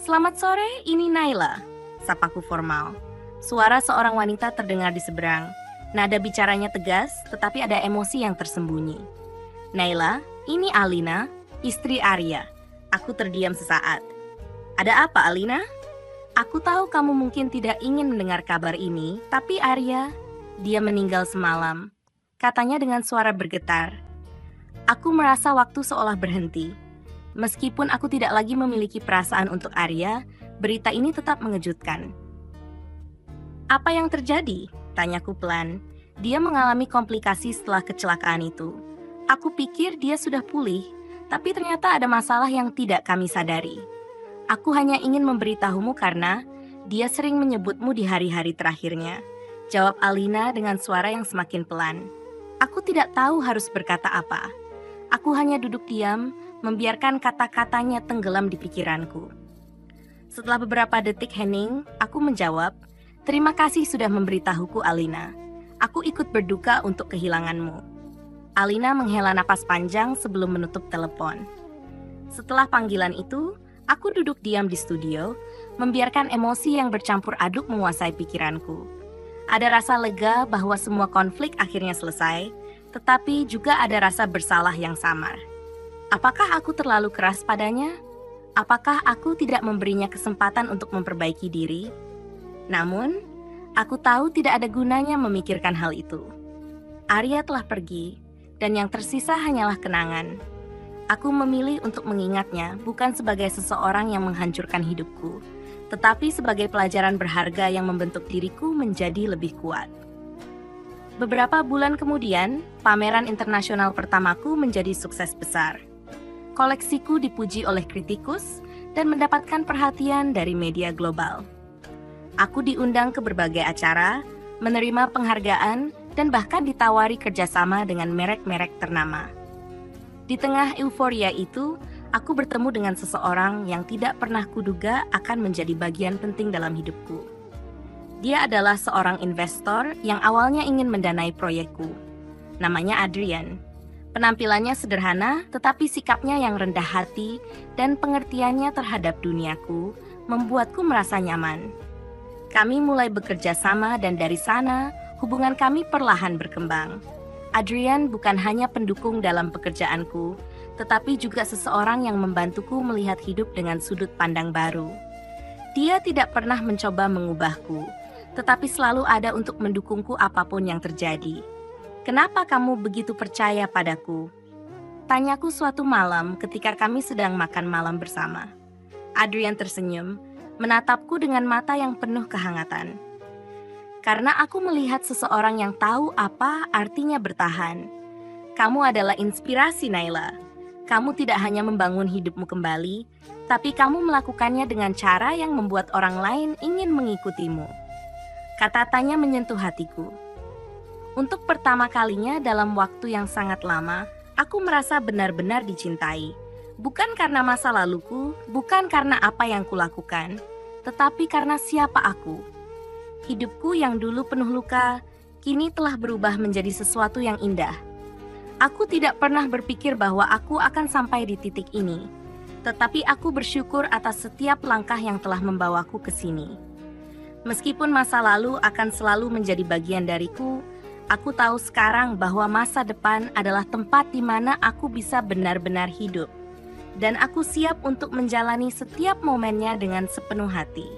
"Selamat sore, ini Naila," sapaku formal. Suara seorang wanita terdengar di seberang. Nada bicaranya tegas, tetapi ada emosi yang tersembunyi. "Naila, ini Alina, istri Arya." Aku terdiam sesaat. "Ada apa, Alina?" "Aku tahu kamu mungkin tidak ingin mendengar kabar ini, tapi Arya, dia meninggal semalam," katanya dengan suara bergetar. Aku merasa waktu seolah berhenti. Meskipun aku tidak lagi memiliki perasaan untuk Arya, berita ini tetap mengejutkan. "Apa yang terjadi?" tanyaku pelan. "Dia mengalami komplikasi setelah kecelakaan itu. Aku pikir dia sudah pulih, tapi ternyata ada masalah yang tidak kami sadari. Aku hanya ingin memberitahumu karena dia sering menyebutmu di hari-hari terakhirnya," jawab Alina dengan suara yang semakin pelan. Aku tidak tahu harus berkata apa. Aku hanya duduk diam, membiarkan kata-katanya tenggelam di pikiranku. Setelah beberapa detik hening, aku menjawab, "Terima kasih sudah memberitahuku, Alina. Aku ikut berduka untuk kehilanganmu." Alina menghela napas panjang sebelum menutup telepon. Setelah panggilan itu, aku duduk diam di studio, membiarkan emosi yang bercampur aduk menguasai pikiranku. Ada rasa lega bahwa semua konflik akhirnya selesai, tetapi juga ada rasa bersalah yang samar. Apakah aku terlalu keras padanya? Apakah aku tidak memberinya kesempatan untuk memperbaiki diri? Namun, aku tahu tidak ada gunanya memikirkan hal itu. Arya telah pergi, dan yang tersisa hanyalah kenangan. Aku memilih untuk mengingatnya bukan sebagai seseorang yang menghancurkan hidupku, tetapi sebagai pelajaran berharga yang membentuk diriku menjadi lebih kuat. Beberapa bulan kemudian, pameran internasional pertamaku menjadi sukses besar. Koleksiku dipuji oleh kritikus dan mendapatkan perhatian dari media global. Aku diundang ke berbagai acara, menerima penghargaan, dan bahkan ditawari kerjasama dengan merek-merek ternama. Di tengah euforia itu, aku bertemu dengan seseorang yang tidak pernah kuduga akan menjadi bagian penting dalam hidupku. Dia adalah seorang investor yang awalnya ingin mendanai proyekku. Namanya Adrian. Penampilannya sederhana, tetapi sikapnya yang rendah hati dan pengertiannya terhadap duniaku membuatku merasa nyaman. Kami mulai bekerja sama dan dari sana, hubungan kami perlahan berkembang. Adrian bukan hanya pendukung dalam pekerjaanku, tetapi juga seseorang yang membantuku melihat hidup dengan sudut pandang baru. Dia tidak pernah mencoba mengubahku, tetapi selalu ada untuk mendukungku apapun yang terjadi. "Kenapa kamu begitu percaya padaku?" tanyaku suatu malam ketika kami sedang makan malam bersama. Adrian tersenyum, menatapku dengan mata yang penuh kehangatan. "Karena aku melihat seseorang yang tahu apa artinya bertahan. Kamu adalah inspirasi, Naila. Kamu tidak hanya membangun hidupmu kembali, tapi kamu melakukannya dengan cara yang membuat orang lain ingin mengikutimu." Kata-katanya menyentuh hatiku. Untuk pertama kalinya dalam waktu yang sangat lama, aku merasa benar-benar dicintai. Bukan karena masa laluku, bukan karena apa yang kulakukan, tetapi karena siapa aku. Hidupku yang dulu penuh luka, kini telah berubah menjadi sesuatu yang indah. Aku tidak pernah berpikir bahwa aku akan sampai di titik ini, tetapi aku bersyukur atas setiap langkah yang telah membawaku ke sini. Meskipun masa lalu akan selalu menjadi bagian dariku, aku tahu sekarang bahwa masa depan adalah tempat di mana aku bisa benar-benar hidup. Dan aku siap untuk menjalani setiap momennya dengan sepenuh hati.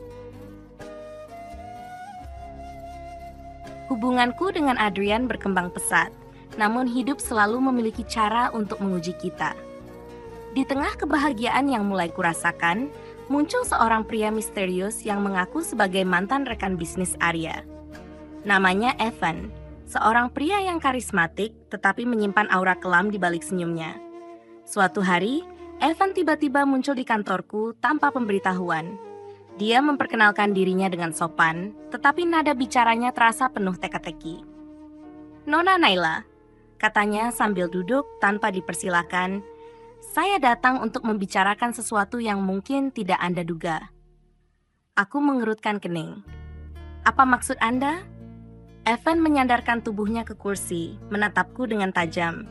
Hubunganku dengan Adrian berkembang pesat, namun hidup selalu memiliki cara untuk menguji kita. Di tengah kebahagiaan yang mulai kurasakan, muncul seorang pria misterius yang mengaku sebagai mantan rekan bisnis Arya. Namanya Evan, seorang pria yang karismatik tetapi menyimpan aura kelam di balik senyumnya. Suatu hari, Evan tiba-tiba muncul di kantorku tanpa pemberitahuan. Dia memperkenalkan dirinya dengan sopan, tetapi nada bicaranya terasa penuh teka-teki. "Nona Naila," katanya sambil duduk tanpa dipersilakan, "saya datang untuk membicarakan sesuatu yang mungkin tidak Anda duga." Aku mengerutkan kening. "Apa maksud Anda?" Evan menyandarkan tubuhnya ke kursi, menatapku dengan tajam.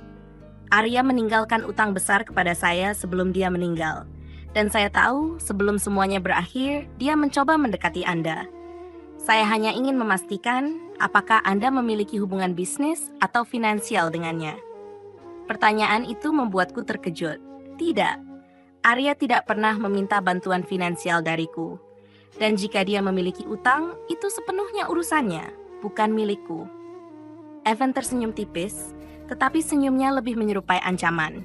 "Arya meninggalkan utang besar kepada saya sebelum dia meninggal. Dan saya tahu sebelum semuanya berakhir, dia mencoba mendekati Anda. Saya hanya ingin memastikan apakah Anda memiliki hubungan bisnis atau finansial dengannya." Pertanyaan itu membuatku terkejut. Tidak, Arya tidak pernah meminta bantuan finansial dariku. Dan jika dia memiliki utang, itu sepenuhnya urusannya, bukan milikku. Evan tersenyum tipis, tetapi senyumnya lebih menyerupai ancaman.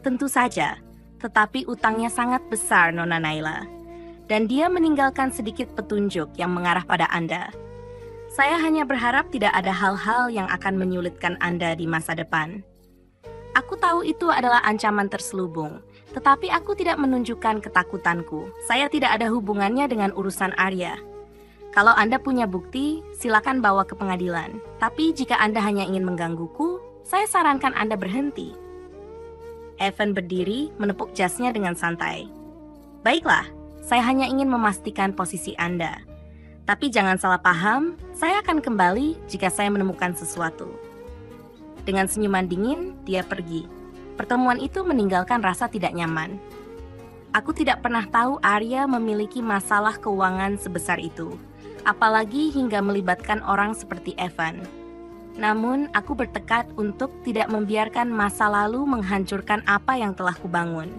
"Tentu saja, tetapi utangnya sangat besar, Nona Naila. Dan dia meninggalkan sedikit petunjuk yang mengarah pada Anda. Saya hanya berharap tidak ada hal-hal yang akan menyulitkan Anda di masa depan." Aku tahu itu adalah ancaman terselubung, tetapi aku tidak menunjukkan ketakutanku. Saya tidak ada hubungannya dengan urusan Arya. Kalau Anda punya bukti, silakan bawa ke pengadilan. Tapi jika Anda hanya ingin menggangguku, saya sarankan Anda berhenti. Evan berdiri, menepuk jasnya dengan santai. "Baiklah, saya hanya ingin memastikan posisi Anda. Tapi jangan salah paham, saya akan kembali jika saya menemukan sesuatu." Dengan senyuman dingin, dia pergi. Pertemuan itu meninggalkan rasa tidak nyaman. Aku tidak pernah tahu Arya memiliki masalah keuangan sebesar itu, apalagi hingga melibatkan orang seperti Evan. Namun, aku bertekad untuk tidak membiarkan masa lalu menghancurkan apa yang telah kubangun.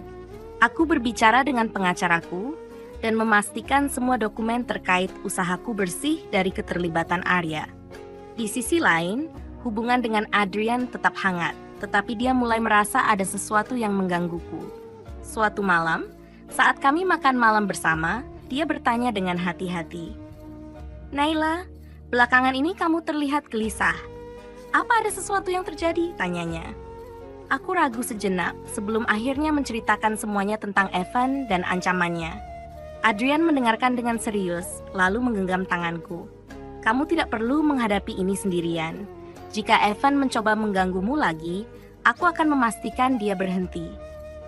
Aku berbicara dengan pengacaraku dan memastikan semua dokumen terkait usahaku bersih dari keterlibatan Arya. Di sisi lain, hubungan dengan Adrian tetap hangat, tetapi dia mulai merasa ada sesuatu yang menggangguku. Suatu malam, saat kami makan malam bersama, dia bertanya dengan hati-hati, "Naila, belakangan ini kamu terlihat gelisah. Apa ada sesuatu yang terjadi?" tanyanya. Aku ragu sejenak sebelum akhirnya menceritakan semuanya tentang Evan dan ancamannya. Adrian mendengarkan dengan serius, lalu menggenggam tanganku. "Kamu tidak perlu menghadapi ini sendirian. Jika Evan mencoba mengganggumu lagi, aku akan memastikan dia berhenti."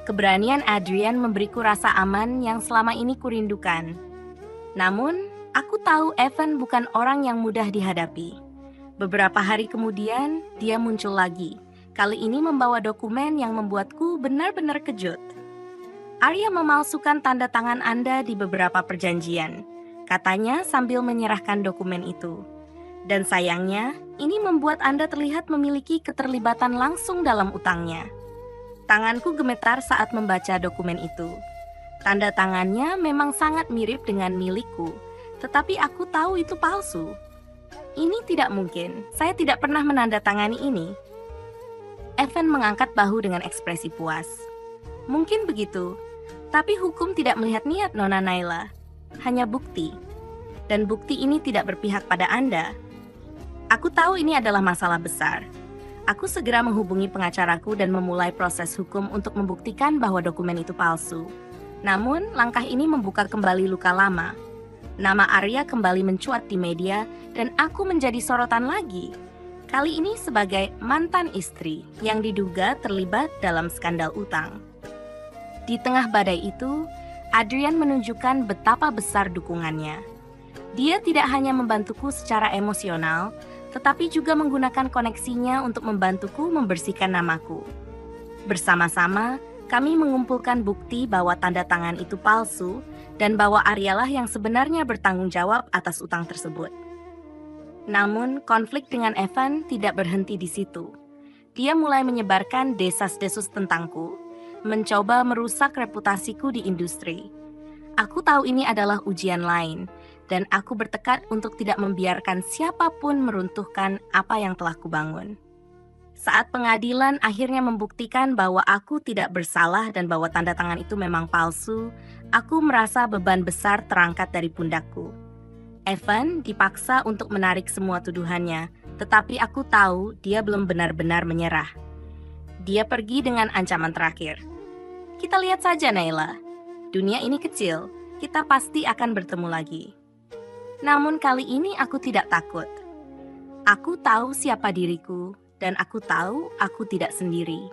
Keberanian Adrian memberiku rasa aman yang selama ini kurindukan. Namun, aku tahu Evan bukan orang yang mudah dihadapi. Beberapa hari kemudian, dia muncul lagi. Kali ini membawa dokumen yang membuatku benar-benar kejut. "Arya memalsukan tanda tangan Anda di beberapa perjanjian," katanya sambil menyerahkan dokumen itu. "Dan sayangnya, ini membuat Anda terlihat memiliki keterlibatan langsung dalam utangnya." Tanganku gemetar saat membaca dokumen itu. Tanda tangannya memang sangat mirip dengan milikku, tetapi aku tahu itu palsu. "Ini tidak mungkin, saya tidak pernah menandatangani ini." Evan mengangkat bahu dengan ekspresi puas. "Mungkin begitu, tapi hukum tidak melihat niat, Nona Naila. Hanya bukti. Dan bukti ini tidak berpihak pada Anda. Aku tahu ini adalah masalah besar. Aku segera menghubungi pengacaraku dan memulai proses hukum untuk membuktikan bahwa dokumen itu palsu. Namun, langkah ini membuka kembali luka lama. Nama Arya kembali mencuat di media dan aku menjadi sorotan lagi. Kali ini sebagai mantan istri yang diduga terlibat dalam skandal utang. Di tengah badai itu, Adrian menunjukkan betapa besar dukungannya. Dia tidak hanya membantuku secara emosional, tetapi juga menggunakan koneksinya untuk membantuku membersihkan namaku. Bersama-sama, kami mengumpulkan bukti bahwa tanda tangan itu palsu dan bahwa Aryalah yang sebenarnya bertanggung jawab atas utang tersebut. Namun, konflik dengan Evan tidak berhenti di situ. Dia mulai menyebarkan desas-desus tentangku, mencoba merusak reputasiku di industri. Aku tahu ini adalah ujian lain, dan aku bertekad untuk tidak membiarkan siapapun meruntuhkan apa yang telah kubangun. Saat pengadilan akhirnya membuktikan bahwa aku tidak bersalah dan bahwa tanda tangan itu memang palsu, aku merasa beban besar terangkat dari pundakku. Evan dipaksa untuk menarik semua tuduhannya, Tetapi aku tahu dia belum benar-benar menyerah. Dia pergi dengan ancaman terakhir. Kita lihat saja, Naila. Dunia ini kecil, kita pasti akan bertemu lagi. Namun kali ini aku tidak takut. Aku tahu siapa diriku, dan aku tahu aku tidak sendiri.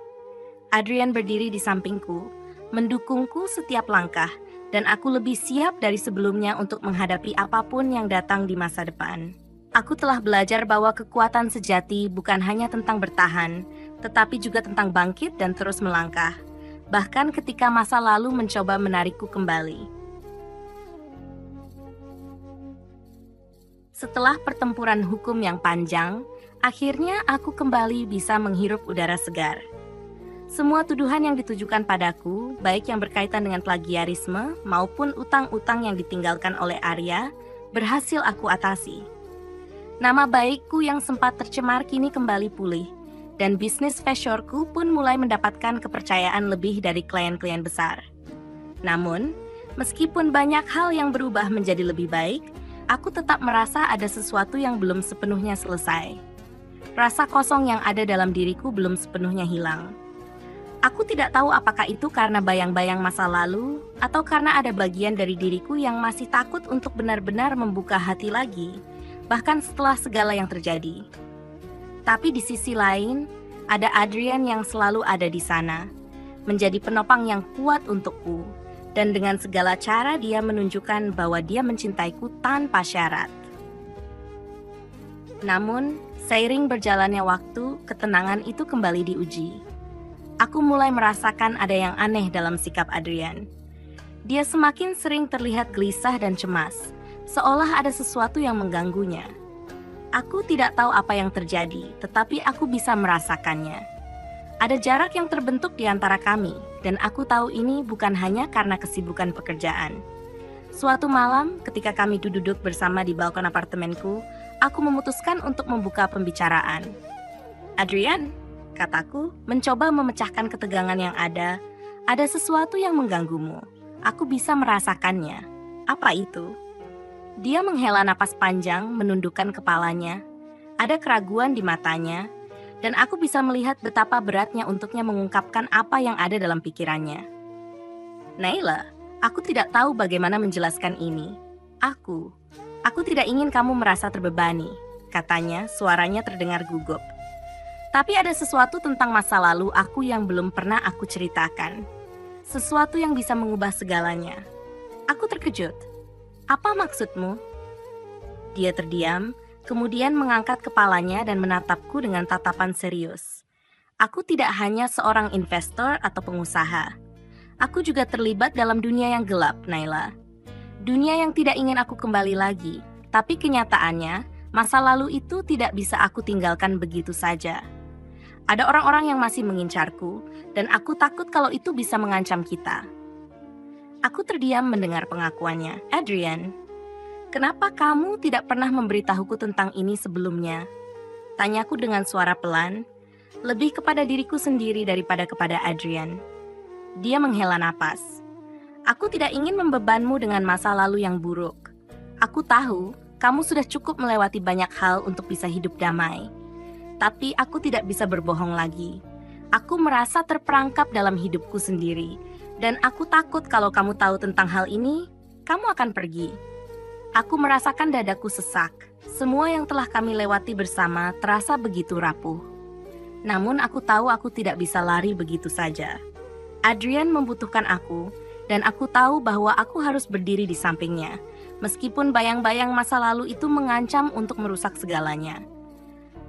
Adrian berdiri di sampingku, mendukungku setiap langkah, dan aku lebih siap dari sebelumnya untuk menghadapi apapun yang datang di masa depan. Aku telah belajar bahwa kekuatan sejati bukan hanya tentang bertahan, tetapi juga tentang bangkit dan terus melangkah, bahkan ketika masa lalu mencoba menarikku kembali. Setelah pertempuran hukum yang panjang, akhirnya aku kembali bisa menghirup udara segar. Semua tuduhan yang ditujukan padaku, baik yang berkaitan dengan plagiarisme maupun utang-utang yang ditinggalkan oleh Arya, berhasil aku atasi. Nama baikku yang sempat tercemar kini kembali pulih, dan bisnis fashionku pun mulai mendapatkan kepercayaan lebih dari klien-klien besar. Namun, meskipun banyak hal yang berubah menjadi lebih baik, aku tetap merasa ada sesuatu yang belum sepenuhnya selesai. Rasa kosong yang ada dalam diriku belum sepenuhnya hilang. Aku tidak tahu apakah itu karena bayang-bayang masa lalu, atau karena ada bagian dari diriku yang masih takut untuk benar-benar membuka hati lagi, bahkan setelah segala yang terjadi. Tapi di sisi lain, ada Adrian yang selalu ada di sana, menjadi penopang yang kuat untukku, dan dengan segala cara dia menunjukkan bahwa dia mencintaiku tanpa syarat. Namun, seiring berjalannya waktu, ketenangan itu kembali diuji. Aku mulai merasakan ada yang aneh dalam sikap Adrian. Dia semakin sering terlihat gelisah dan cemas, seolah ada sesuatu yang mengganggunya. Aku tidak tahu apa yang terjadi, tetapi aku bisa merasakannya. Ada jarak yang terbentuk di antara kami, dan aku tahu ini bukan hanya karena kesibukan pekerjaan. Suatu malam, ketika kami duduk bersama di balkon apartemenku, aku memutuskan untuk membuka pembicaraan. Adrian, kataku, mencoba memecahkan ketegangan yang ada sesuatu yang mengganggumu. Aku bisa merasakannya. Apa itu? Dia menghela napas panjang, menundukkan kepalanya. Ada keraguan di matanya, dan aku bisa melihat betapa beratnya untuknya mengungkapkan apa yang ada dalam pikirannya. Naila, aku tidak tahu bagaimana menjelaskan ini. Aku tidak ingin kamu merasa terbebani, katanya, suaranya terdengar gugup. Tapi ada sesuatu tentang masa lalu aku yang belum pernah aku ceritakan. Sesuatu yang bisa mengubah segalanya. Aku terkejut. Apa maksudmu? Dia terdiam, kemudian mengangkat kepalanya dan menatapku dengan tatapan serius. Aku tidak hanya seorang investor atau pengusaha. Aku juga terlibat dalam dunia yang gelap, Naila. Dunia yang tidak ingin aku kembali lagi. Tapi kenyataannya, masa lalu itu tidak bisa aku tinggalkan begitu saja. Ada orang-orang yang masih mengincarku, dan aku takut kalau itu bisa mengancam kita. Aku terdiam mendengar pengakuannya. Adrian, kenapa kamu tidak pernah memberitahuku tentang ini sebelumnya? Tanyaku dengan suara pelan, lebih kepada diriku sendiri daripada kepada Adrian. Dia menghela napas. Aku tidak ingin membebanmu dengan masa lalu yang buruk. Aku tahu kamu sudah cukup melewati banyak hal untuk bisa hidup damai. Tapi aku tidak bisa berbohong lagi. Aku merasa terperangkap dalam hidupku sendiri. Dan aku takut kalau kamu tahu tentang hal ini, kamu akan pergi. Aku merasakan dadaku sesak. Semua yang telah kami lewati bersama terasa begitu rapuh. Namun aku tahu aku tidak bisa lari begitu saja. Adrian membutuhkan aku, dan aku tahu bahwa aku harus berdiri di sampingnya. Meskipun bayang-bayang masa lalu itu mengancam untuk merusak segalanya.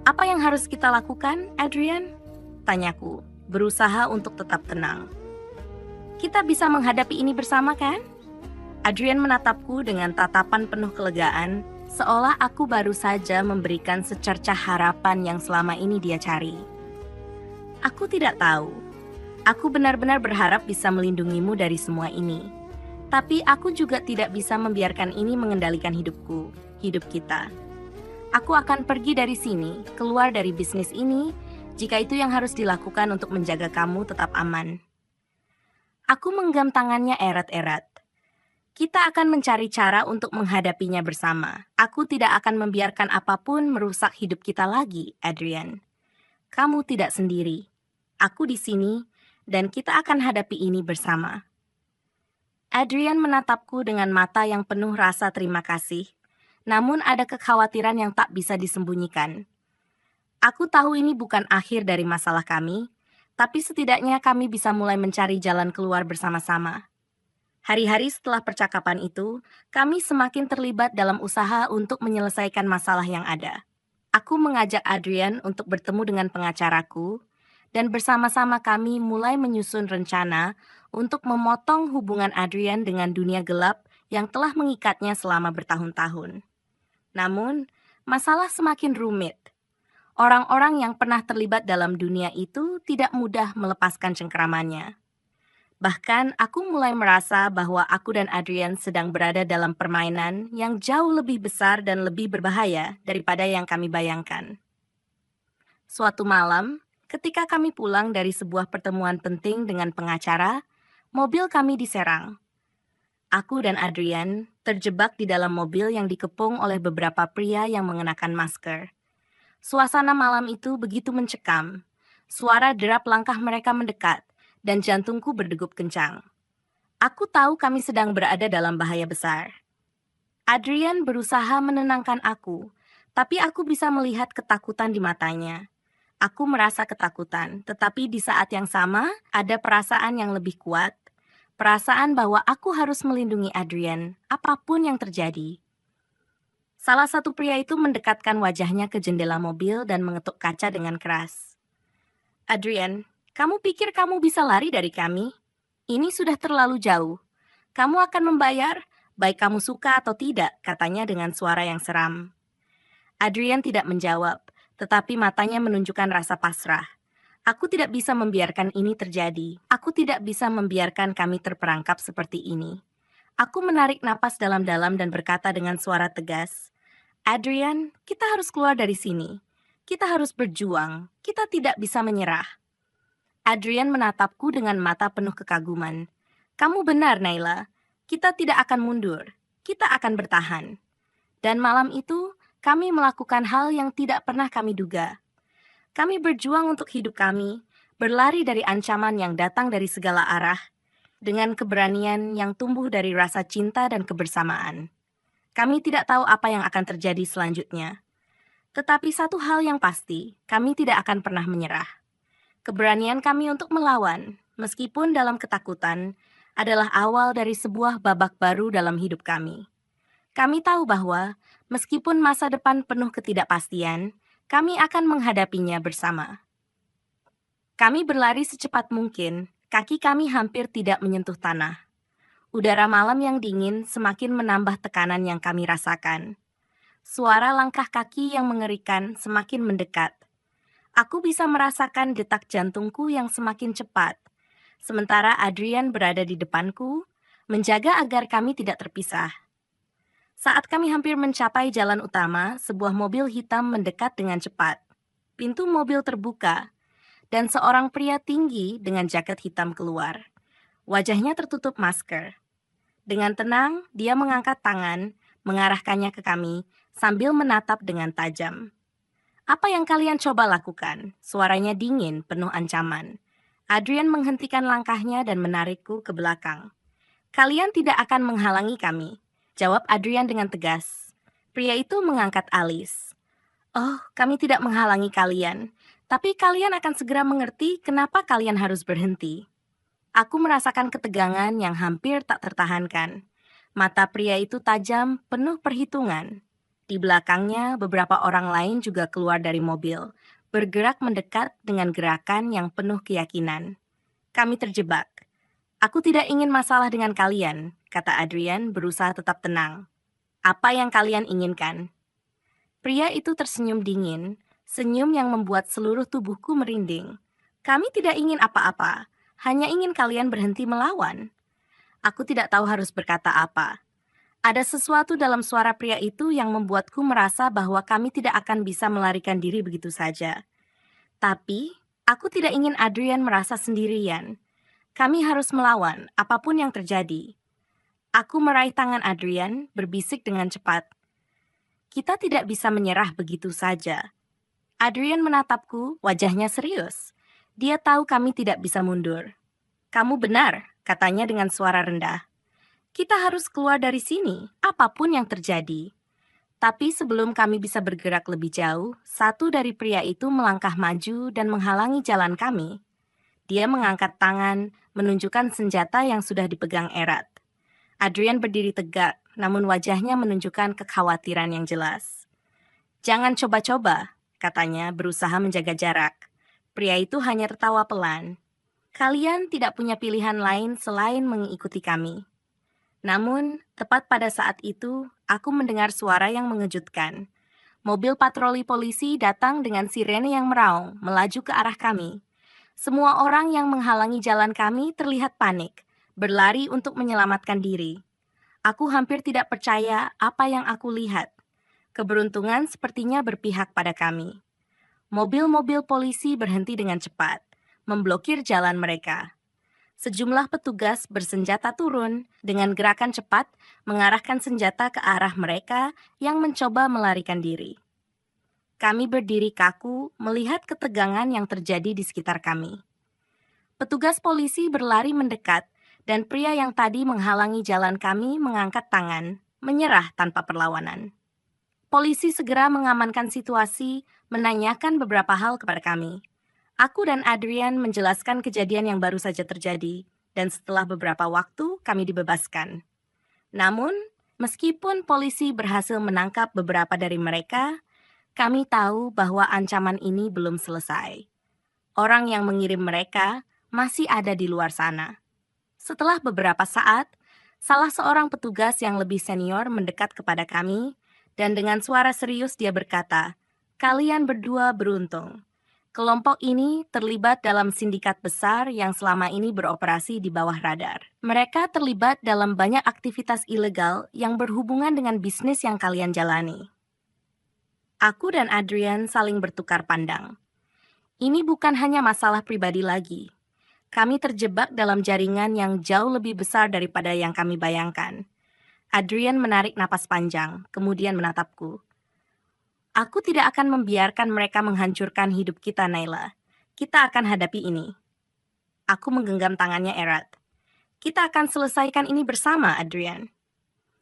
Apa yang harus kita lakukan, Adrian? Tanyaku, berusaha untuk tetap tenang. Kita bisa menghadapi ini bersama, kan? Adrian menatapku dengan tatapan penuh kelegaan, seolah aku baru saja memberikan secercah harapan yang selama ini dia cari. Aku tidak tahu. Aku benar-benar berharap bisa melindungimu dari semua ini. Tapi aku juga tidak bisa membiarkan ini mengendalikan hidupku, hidup kita. Aku akan pergi dari sini, keluar dari bisnis ini, jika itu yang harus dilakukan untuk menjaga kamu tetap aman. Aku menggenggam tangannya erat-erat. Kita akan mencari cara untuk menghadapinya bersama. Aku tidak akan membiarkan apapun merusak hidup kita lagi, Adrian. Kamu tidak sendiri. Aku di sini, dan kita akan hadapi ini bersama. Adrian menatapku dengan mata yang penuh rasa terima kasih, namun ada kekhawatiran yang tak bisa disembunyikan. Aku tahu ini bukan akhir dari masalah kami, tapi setidaknya kami bisa mulai mencari jalan keluar bersama-sama. Hari-hari setelah percakapan itu, kami semakin terlibat dalam usaha untuk menyelesaikan masalah yang ada. Aku mengajak Adrian untuk bertemu dengan pengacaraku, dan bersama-sama kami mulai menyusun rencana untuk memotong hubungan Adrian dengan dunia gelap yang telah mengikatnya selama bertahun-tahun. Namun, masalah semakin rumit. Orang-orang yang pernah terlibat dalam dunia itu tidak mudah melepaskan cengkeramannya. Bahkan, aku mulai merasa bahwa aku dan Adrian sedang berada dalam permainan yang jauh lebih besar dan lebih berbahaya daripada yang kami bayangkan. Suatu malam, ketika kami pulang dari sebuah pertemuan penting dengan pengacara, mobil kami diserang. Aku dan Adrian terjebak di dalam mobil yang dikepung oleh beberapa pria yang mengenakan masker. Suasana malam itu begitu mencekam. Suara derap langkah mereka mendekat, dan jantungku berdegup kencang. Aku tahu kami sedang berada dalam bahaya besar. Adrian berusaha menenangkan aku, tapi aku bisa melihat ketakutan di matanya. Aku merasa ketakutan, tetapi di saat yang sama ada perasaan yang lebih kuat. Perasaan bahwa aku harus melindungi Adrian, apapun yang terjadi. Salah satu pria itu mendekatkan wajahnya ke jendela mobil dan mengetuk kaca dengan keras. Adrian, kamu pikir kamu bisa lari dari kami? Ini sudah terlalu jauh. Kamu akan membayar, baik kamu suka atau tidak, katanya dengan suara yang seram. Adrian tidak menjawab, tetapi matanya menunjukkan rasa pasrah. Aku tidak bisa membiarkan ini terjadi. Aku tidak bisa membiarkan kami terperangkap seperti ini. Aku menarik napas dalam-dalam dan berkata dengan suara tegas, Adrian, kita harus keluar dari sini. Kita harus berjuang. Kita tidak bisa menyerah. Adrian menatapku dengan mata penuh kekaguman. Kamu benar, Naila. Kita tidak akan mundur. Kita akan bertahan. Dan malam itu, kami melakukan hal yang tidak pernah kami duga. Kami berjuang untuk hidup kami, berlari dari ancaman yang datang dari segala arah, dengan keberanian yang tumbuh dari rasa cinta dan kebersamaan. Kami tidak tahu apa yang akan terjadi selanjutnya. Tetapi satu hal yang pasti, kami tidak akan pernah menyerah. Keberanian kami untuk melawan, meskipun dalam ketakutan, adalah awal dari sebuah babak baru dalam hidup kami. Kami tahu bahwa, meskipun masa depan penuh ketidakpastian, kami akan menghadapinya bersama. Kami berlari secepat mungkin, kaki kami hampir tidak menyentuh tanah. Udara malam yang dingin semakin menambah tekanan yang kami rasakan. Suara langkah kaki yang mengerikan semakin mendekat. Aku bisa merasakan detak jantungku yang semakin cepat. Sementara Adrian berada di depanku, menjaga agar kami tidak terpisah. Saat kami hampir mencapai jalan utama, sebuah mobil hitam mendekat dengan cepat. Pintu mobil terbuka, dan seorang pria tinggi dengan jaket hitam keluar. Wajahnya tertutup masker. Dengan tenang, dia mengangkat tangan, mengarahkannya ke kami, sambil menatap dengan tajam. Apa yang kalian coba lakukan? Suaranya dingin, penuh ancaman. Adrian menghentikan langkahnya dan menarikku ke belakang. Kalian tidak akan menghalangi kami, jawab Adrian dengan tegas. Pria itu mengangkat alis. Oh, kami tidak menghalangi kalian, tapi kalian akan segera mengerti kenapa kalian harus berhenti. Aku merasakan ketegangan yang hampir tak tertahankan. Mata pria itu tajam, penuh perhitungan. Di belakangnya, beberapa orang lain juga keluar dari mobil, bergerak mendekat dengan gerakan yang penuh keyakinan. Kami terjebak. Aku tidak ingin masalah dengan kalian, kata Adrian berusaha tetap tenang. Apa yang kalian inginkan? Pria itu tersenyum dingin, senyum yang membuat seluruh tubuhku merinding. Kami tidak ingin apa-apa, hanya ingin kalian berhenti melawan. Aku tidak tahu harus berkata apa. Ada sesuatu dalam suara pria itu yang membuatku merasa bahwa kami tidak akan bisa melarikan diri begitu saja. Tapi, aku tidak ingin Adrian merasa sendirian. Kami harus melawan, apapun yang terjadi. Aku meraih tangan Adrian, berbisik dengan cepat. Kita tidak bisa menyerah begitu saja. Adrian menatapku, wajahnya serius. Dia tahu kami tidak bisa mundur. Kamu benar, katanya dengan suara rendah. Kita harus keluar dari sini, apapun yang terjadi. Tapi sebelum kami bisa bergerak lebih jauh, satu dari pria itu melangkah maju dan menghalangi jalan kami. Dia mengangkat tangan, menunjukkan senjata yang sudah dipegang erat. Adrian berdiri tegak, namun wajahnya menunjukkan kekhawatiran yang jelas. Jangan coba-coba, katanya berusaha menjaga jarak. Pria itu hanya tertawa pelan. Kalian tidak punya pilihan lain selain mengikuti kami. Namun, tepat pada saat itu, aku mendengar suara yang mengejutkan. Mobil patroli polisi datang dengan sirene yang meraung, melaju ke arah kami. Semua orang yang menghalangi jalan kami terlihat panik, berlari untuk menyelamatkan diri. Aku hampir tidak percaya apa yang aku lihat. Keberuntungan sepertinya berpihak pada kami. Mobil-mobil polisi berhenti dengan cepat, memblokir jalan mereka. Sejumlah petugas bersenjata turun dengan gerakan cepat mengarahkan senjata ke arah mereka yang mencoba melarikan diri. Kami berdiri kaku melihat ketegangan yang terjadi di sekitar kami. Petugas polisi berlari mendekat dan pria yang tadi menghalangi jalan kami mengangkat tangan, menyerah tanpa perlawanan. Polisi segera mengamankan situasi, menanyakan beberapa hal kepada kami. Aku dan Adrian menjelaskan kejadian yang baru saja terjadi, dan setelah beberapa waktu kami dibebaskan. Namun, meskipun polisi berhasil menangkap beberapa dari mereka, kami tahu bahwa ancaman ini belum selesai. Orang yang mengirim mereka masih ada di luar sana. Setelah beberapa saat, salah seorang petugas yang lebih senior mendekat kepada kami, dan dengan suara serius dia berkata, "Kalian berdua beruntung. Kelompok ini terlibat dalam sindikat besar yang selama ini beroperasi di bawah radar. Mereka terlibat dalam banyak aktivitas ilegal yang berhubungan dengan bisnis yang kalian jalani." Aku dan Adrian saling bertukar pandang. Ini bukan hanya masalah pribadi lagi. Kami terjebak dalam jaringan yang jauh lebih besar daripada yang kami bayangkan. Adrian menarik napas panjang, kemudian menatapku. Aku tidak akan membiarkan mereka menghancurkan hidup kita, Naila. Kita akan hadapi ini. Aku menggenggam tangannya erat. Kita akan selesaikan ini bersama, Adrian.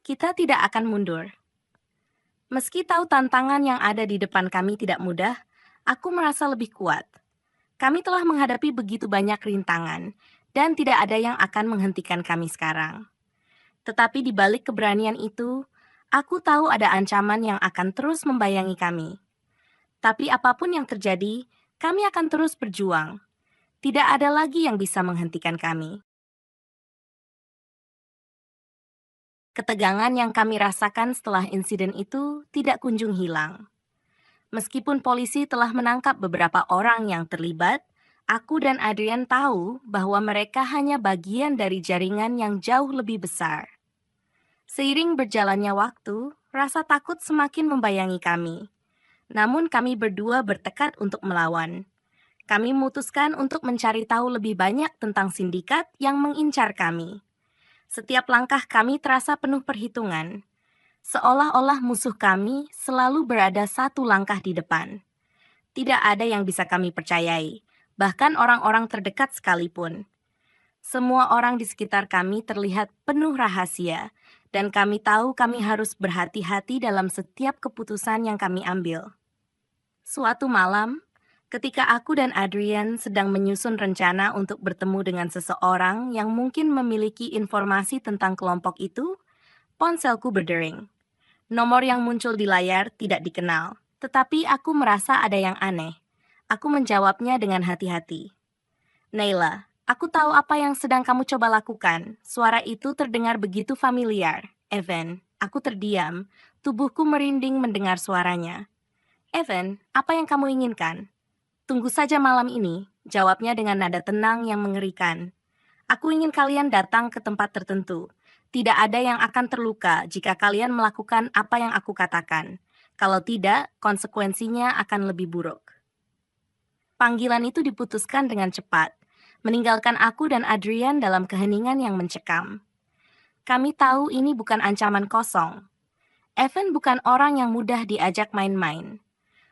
Kita tidak akan mundur. Meski tahu tantangan yang ada di depan kami tidak mudah, aku merasa lebih kuat. Kami telah menghadapi begitu banyak rintangan, dan tidak ada yang akan menghentikan kami sekarang. Tetapi di balik keberanian itu, aku tahu ada ancaman yang akan terus membayangi kami. Tapi apapun yang terjadi, kami akan terus berjuang. Tidak ada lagi yang bisa menghentikan kami. Ketegangan yang kami rasakan setelah insiden itu tidak kunjung hilang. Meskipun polisi telah menangkap beberapa orang yang terlibat, aku dan Adrian tahu bahwa mereka hanya bagian dari jaringan yang jauh lebih besar. Seiring berjalannya waktu, rasa takut semakin membayangi kami. Namun kami berdua bertekad untuk melawan. Kami memutuskan untuk mencari tahu lebih banyak tentang sindikat yang mengincar kami. Setiap langkah kami terasa penuh perhitungan. Seolah-olah musuh kami selalu berada satu langkah di depan. Tidak ada yang bisa kami percayai, bahkan orang-orang terdekat sekalipun. Semua orang di sekitar kami terlihat penuh rahasia, dan kami tahu kami harus berhati-hati dalam setiap keputusan yang kami ambil. Suatu malam, ketika aku dan Adrian sedang menyusun rencana untuk bertemu dengan seseorang yang mungkin memiliki informasi tentang kelompok itu, ponselku berdering. Nomor yang muncul di layar tidak dikenal, tetapi aku merasa ada yang aneh. Aku menjawabnya dengan hati-hati. Naila, aku tahu apa yang sedang kamu coba lakukan. Suara itu terdengar begitu familiar. Evan, aku terdiam. Tubuhku merinding mendengar suaranya. Evan, apa yang kamu inginkan? Tunggu saja malam ini, jawabnya dengan nada tenang yang mengerikan. Aku ingin kalian datang ke tempat tertentu. Tidak ada yang akan terluka jika kalian melakukan apa yang aku katakan. Kalau tidak, konsekuensinya akan lebih buruk. Panggilan itu diputuskan dengan cepat, meninggalkan aku dan Adrian dalam keheningan yang mencekam. Kami tahu ini bukan ancaman kosong. Evan bukan orang yang mudah diajak main-main.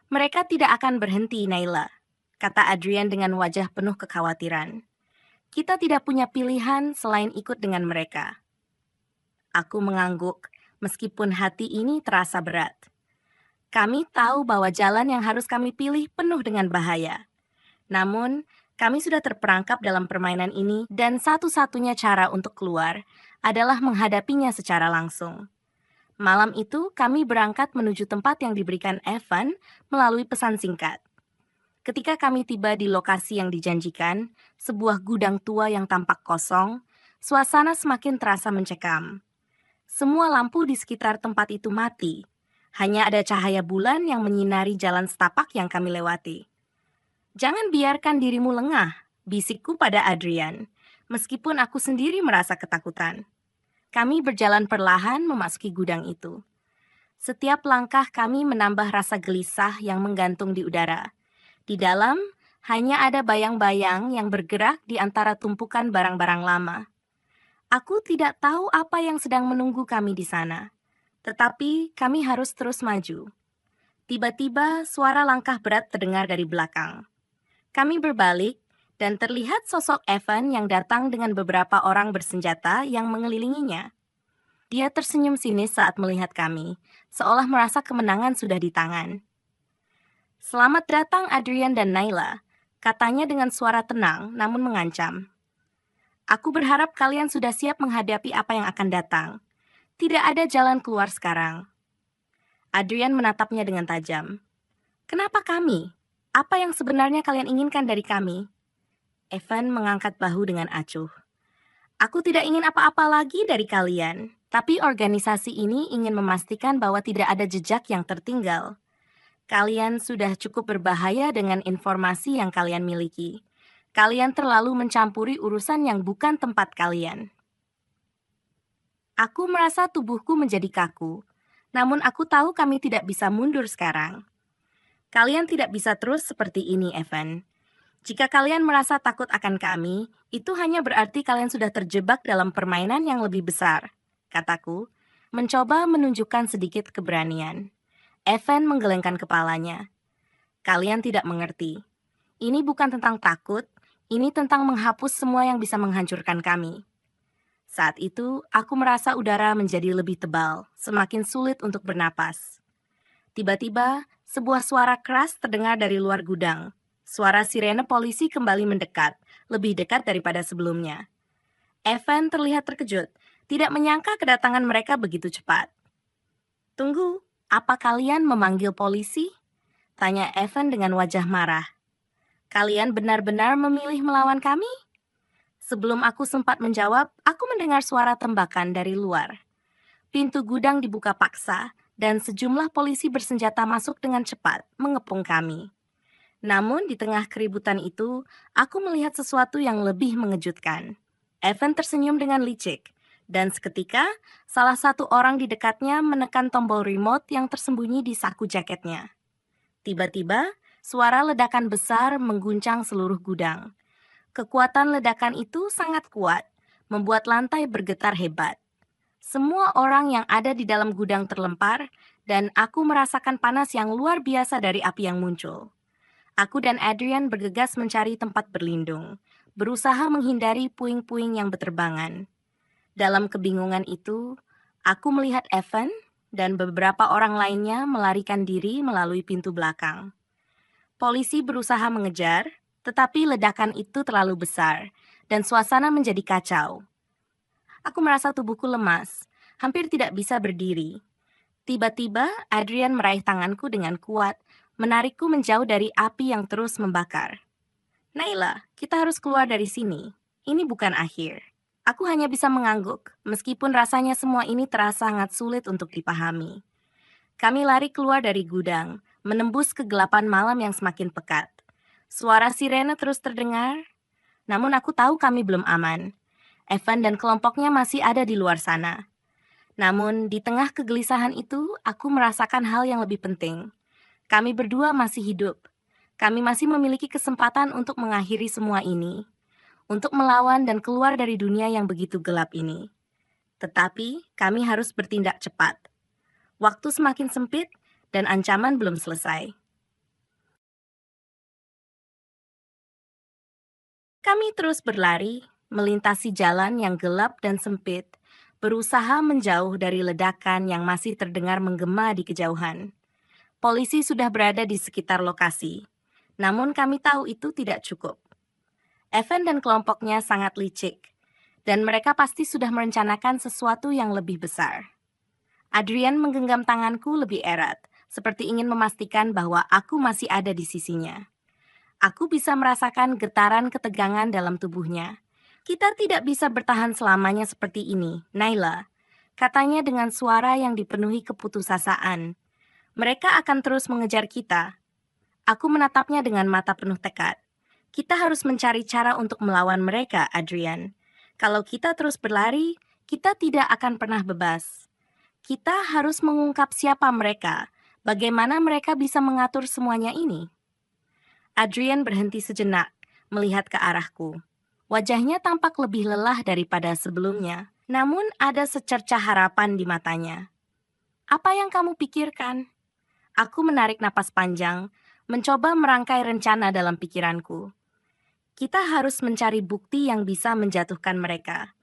Mereka tidak akan berhenti, Naila, kata Adrian dengan wajah penuh kekhawatiran. Kita tidak punya pilihan selain ikut dengan mereka. Aku mengangguk, meskipun hati ini terasa berat. Kami tahu bahwa jalan yang harus kami pilih penuh dengan bahaya. Namun, kami sudah terperangkap dalam permainan ini dan satu-satunya cara untuk keluar adalah menghadapinya secara langsung. Malam itu, kami berangkat menuju tempat yang diberikan Evan melalui pesan singkat. Ketika kami tiba di lokasi yang dijanjikan, sebuah gudang tua yang tampak kosong, suasana semakin terasa mencekam. Semua lampu di sekitar tempat itu mati. Hanya ada cahaya bulan yang menyinari jalan setapak yang kami lewati. Jangan biarkan dirimu lengah, bisikku pada Adrian, meskipun aku sendiri merasa ketakutan. Kami berjalan perlahan memasuki gudang itu. Setiap langkah kami menambah rasa gelisah yang menggantung di udara. Di dalam, hanya ada bayang-bayang yang bergerak di antara tumpukan barang-barang lama. Aku tidak tahu apa yang sedang menunggu kami di sana, tetapi kami harus terus maju. Tiba-tiba, suara langkah berat terdengar dari belakang. Kami berbalik, dan terlihat sosok Evan yang datang dengan beberapa orang bersenjata yang mengelilinginya. Dia tersenyum sinis saat melihat kami, seolah merasa kemenangan sudah di tangan. "Selamat datang Adrian dan Naila," katanya dengan suara tenang namun mengancam. "Aku berharap kalian sudah siap menghadapi apa yang akan datang. Tidak ada jalan keluar sekarang." Adrian menatapnya dengan tajam. "Kenapa kami? Apa yang sebenarnya kalian inginkan dari kami?" Evan mengangkat bahu dengan acuh. "Aku tidak ingin apa-apa lagi dari kalian, tapi organisasi ini ingin memastikan bahwa tidak ada jejak yang tertinggal. Kalian sudah cukup berbahaya dengan informasi yang kalian miliki. Kalian terlalu mencampuri urusan yang bukan tempat kalian." Aku merasa tubuhku menjadi kaku, namun aku tahu kami tidak bisa mundur sekarang. "Kalian tidak bisa terus seperti ini, Evan. Jika kalian merasa takut akan kami, itu hanya berarti kalian sudah terjebak dalam permainan yang lebih besar," kataku, mencoba menunjukkan sedikit keberanian. Evan menggelengkan kepalanya. "Kalian tidak mengerti. Ini bukan tentang takut, ini tentang menghapus semua yang bisa menghancurkan kami." Saat itu, aku merasa udara menjadi lebih tebal, semakin sulit untuk bernapas. Tiba-tiba, sebuah suara keras terdengar dari luar gudang. Suara sirene polisi kembali mendekat, lebih dekat daripada sebelumnya. Evan terlihat terkejut, tidak menyangka kedatangan mereka begitu cepat. "Tunggu, apa kalian memanggil polisi?" tanya Evan dengan wajah marah. "Kalian benar-benar memilih melawan kami?" Sebelum aku sempat menjawab, aku mendengar suara tembakan dari luar. Pintu gudang dibuka paksa, dan sejumlah polisi bersenjata masuk dengan cepat, mengepung kami. Namun di tengah keributan itu, aku melihat sesuatu yang lebih mengejutkan. Evan tersenyum dengan licik, dan seketika salah satu orang di dekatnya menekan tombol remote yang tersembunyi di saku jaketnya. Tiba-tiba, suara ledakan besar mengguncang seluruh gudang. Kekuatan ledakan itu sangat kuat, membuat lantai bergetar hebat. Semua orang yang ada di dalam gudang terlempar, dan aku merasakan panas yang luar biasa dari api yang muncul. Aku dan Adrian bergegas mencari tempat berlindung, berusaha menghindari puing-puing yang berterbangan. Dalam kebingungan itu, aku melihat Evan dan beberapa orang lainnya melarikan diri melalui pintu belakang. Polisi berusaha mengejar, tetapi ledakan itu terlalu besar, dan suasana menjadi kacau. Aku merasa tubuhku lemas, hampir tidak bisa berdiri. Tiba-tiba, Adrian meraih tanganku dengan kuat, menarikku menjauh dari api yang terus membakar. "Naila, kita harus keluar dari sini. Ini bukan akhir." Aku hanya bisa mengangguk, meskipun rasanya semua ini terasa sangat sulit untuk dipahami. Kami lari keluar dari gudang, menembus kegelapan malam yang semakin pekat. Suara sirene terus terdengar, namun aku tahu kami belum aman. Evan dan kelompoknya masih ada di luar sana. Namun, di tengah kegelisahan itu, aku merasakan hal yang lebih penting. Kami berdua masih hidup. Kami masih memiliki kesempatan untuk mengakhiri semua ini. Untuk melawan dan keluar dari dunia yang begitu gelap ini. Tetapi kami harus bertindak cepat. Waktu semakin sempit dan ancaman belum selesai. Kami terus berlari, melintasi jalan yang gelap dan sempit, berusaha menjauh dari ledakan yang masih terdengar menggema di kejauhan. Polisi sudah berada di sekitar lokasi, namun kami tahu itu tidak cukup. Evan dan kelompoknya sangat licik, dan mereka pasti sudah merencanakan sesuatu yang lebih besar. Adrian menggenggam tanganku lebih erat, seperti ingin memastikan bahwa aku masih ada di sisinya. Aku bisa merasakan getaran ketegangan dalam tubuhnya. Kita tidak bisa bertahan selamanya seperti ini, Naila, katanya dengan suara yang dipenuhi keputusasaan. Mereka akan terus mengejar kita. Aku menatapnya dengan mata penuh tekad. Kita harus mencari cara untuk melawan mereka, Adrian. Kalau kita terus berlari, kita tidak akan pernah bebas. Kita harus mengungkap siapa mereka, bagaimana mereka bisa mengatur semuanya ini. Adrian berhenti sejenak, melihat ke arahku. Wajahnya tampak lebih lelah daripada sebelumnya, namun ada secercah harapan di matanya. Apa yang kamu pikirkan? Aku menarik napas panjang, mencoba merangkai rencana dalam pikiranku. Kita harus mencari bukti yang bisa menjatuhkan mereka.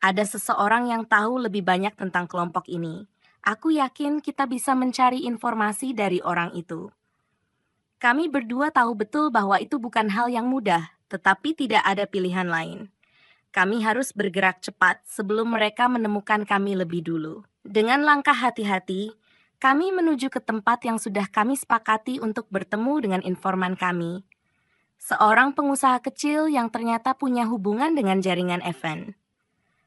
Ada seseorang yang tahu lebih banyak tentang kelompok ini. Aku yakin kita bisa mencari informasi dari orang itu. Kami berdua tahu betul bahwa itu bukan hal yang mudah, tetapi tidak ada pilihan lain. Kami harus bergerak cepat sebelum mereka menemukan kami lebih dulu. Dengan langkah hati-hati, kami menuju ke tempat yang sudah kami sepakati untuk bertemu dengan informan kami. Seorang pengusaha kecil yang ternyata punya hubungan dengan jaringan Evan.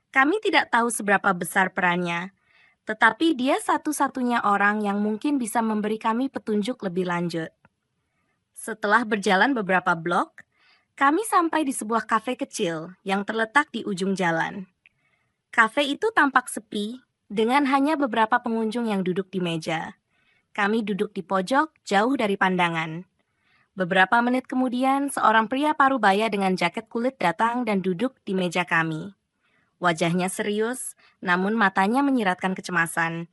Kami tidak tahu seberapa besar perannya, tetapi dia satu-satunya orang yang mungkin bisa memberi kami petunjuk lebih lanjut. Setelah berjalan beberapa blok, kami sampai di sebuah kafe kecil yang terletak di ujung jalan. Kafe itu tampak sepi, dengan hanya beberapa pengunjung yang duduk di meja. Kami duduk di pojok, jauh dari pandangan. Beberapa menit kemudian, seorang pria parubaya dengan jaket kulit datang dan duduk di meja kami. Wajahnya serius, namun matanya menyiratkan kecemasan.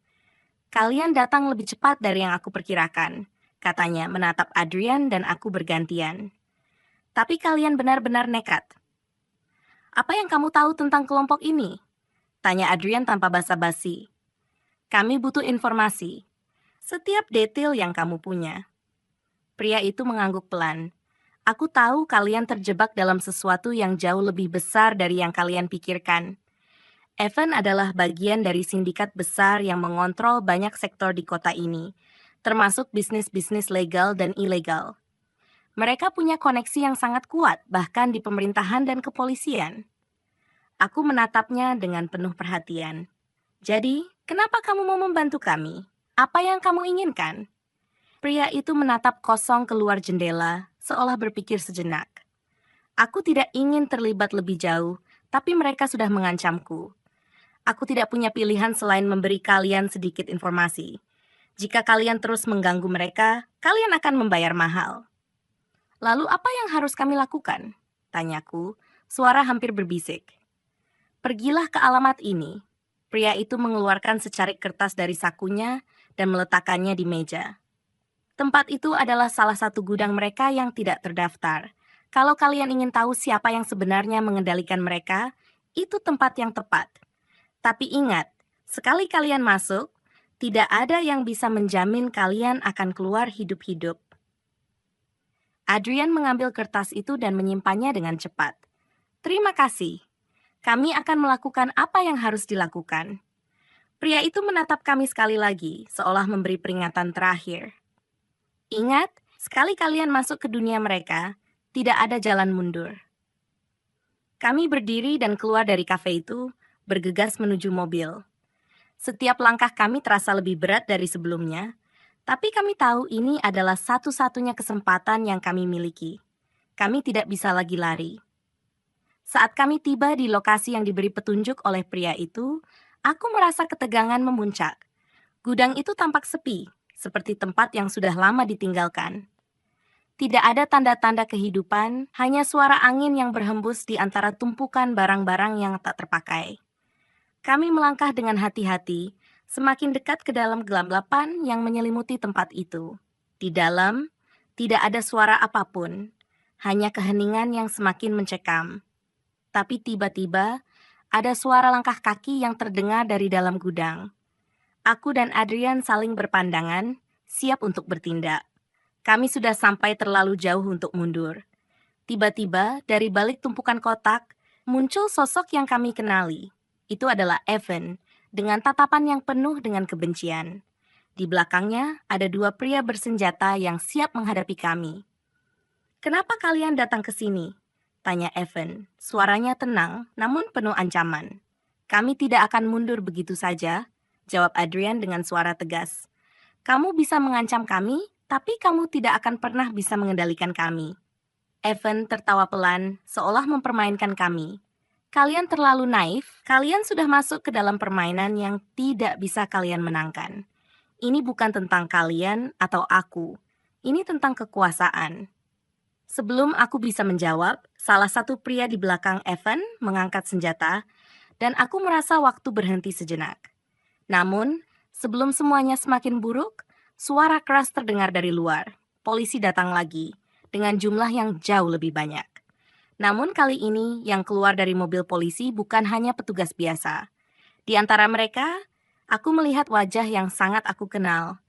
Kalian datang lebih cepat dari yang aku perkirakan, katanya menatap Adrian dan aku bergantian. Tapi kalian benar-benar nekat. Apa yang kamu tahu tentang kelompok ini? Tanya Adrian tanpa basa-basi. Kami butuh informasi. Setiap detail yang kamu punya. Pria itu mengangguk pelan. Aku tahu kalian terjebak dalam sesuatu yang jauh lebih besar dari yang kalian pikirkan. Evan adalah bagian dari sindikat besar yang mengontrol banyak sektor di kota ini, termasuk bisnis-bisnis legal dan ilegal. Mereka punya koneksi yang sangat kuat, bahkan di pemerintahan dan kepolisian. Aku menatapnya dengan penuh perhatian. Jadi, kenapa kamu mau membantu kami? Apa yang kamu inginkan? Pria itu menatap kosong keluar jendela, seolah berpikir sejenak. Aku tidak ingin terlibat lebih jauh, tapi mereka sudah mengancamku. Aku tidak punya pilihan selain memberi kalian sedikit informasi. Jika kalian terus mengganggu mereka, kalian akan membayar mahal. Lalu apa yang harus kami lakukan? Tanyaku, suara hampir berbisik. Pergilah ke alamat ini. Pria itu mengeluarkan secarik kertas dari sakunya dan meletakkannya di meja. Tempat itu adalah salah satu gudang mereka yang tidak terdaftar. Kalau kalian ingin tahu siapa yang sebenarnya mengendalikan mereka, itu tempat yang tepat. Tapi ingat, sekali kalian masuk, tidak ada yang bisa menjamin kalian akan keluar hidup-hidup. Adrian mengambil kertas itu dan menyimpannya dengan cepat. Terima kasih. Kami akan melakukan apa yang harus dilakukan. Pria itu menatap kami sekali lagi, seolah memberi peringatan terakhir. Ingat, sekali kalian masuk ke dunia mereka, tidak ada jalan mundur. Kami berdiri dan keluar dari kafe itu, bergegas menuju mobil. Setiap langkah kami terasa lebih berat dari sebelumnya, tapi kami tahu ini adalah satu-satunya kesempatan yang kami miliki. Kami tidak bisa lagi lari. Saat kami tiba di lokasi yang diberi petunjuk oleh pria itu, aku merasa ketegangan memuncak. Gudang itu tampak sepi, seperti tempat yang sudah lama ditinggalkan. Tidak ada tanda-tanda kehidupan, hanya suara angin yang berhembus di antara tumpukan barang-barang yang tak terpakai. Kami melangkah dengan hati-hati, semakin dekat ke dalam gelap-gelapan yang menyelimuti tempat itu. Di dalam, tidak ada suara apapun, hanya keheningan yang semakin mencekam. Tapi tiba-tiba, ada suara langkah kaki yang terdengar dari dalam gudang. Aku dan Adrian saling berpandangan, siap untuk bertindak. Kami sudah sampai terlalu jauh untuk mundur. Tiba-tiba, dari balik tumpukan kotak, muncul sosok yang kami kenali. Itu adalah Evan, dengan tatapan yang penuh dengan kebencian. Di belakangnya, ada dua pria bersenjata yang siap menghadapi kami. "Kenapa kalian datang ke sini?" tanya Evan. Suaranya tenang, namun penuh ancaman. "Kami tidak akan mundur begitu saja," jawab Adrian dengan suara tegas. "Kamu bisa mengancam kami, tapi kamu tidak akan pernah bisa mengendalikan kami." Evan tertawa pelan, seolah mempermainkan kami. "Kalian terlalu naif, kalian sudah masuk ke dalam permainan yang tidak bisa kalian menangkan. Ini bukan tentang kalian atau aku, ini tentang kekuasaan." Sebelum aku bisa menjawab, salah satu pria di belakang Evan mengangkat senjata, dan aku merasa waktu berhenti sejenak. Namun, sebelum semuanya semakin buruk, suara keras terdengar dari luar. Polisi datang lagi, dengan jumlah yang jauh lebih banyak. Namun kali ini yang keluar dari mobil polisi bukan hanya petugas biasa. Di antara mereka, aku melihat wajah yang sangat aku kenal.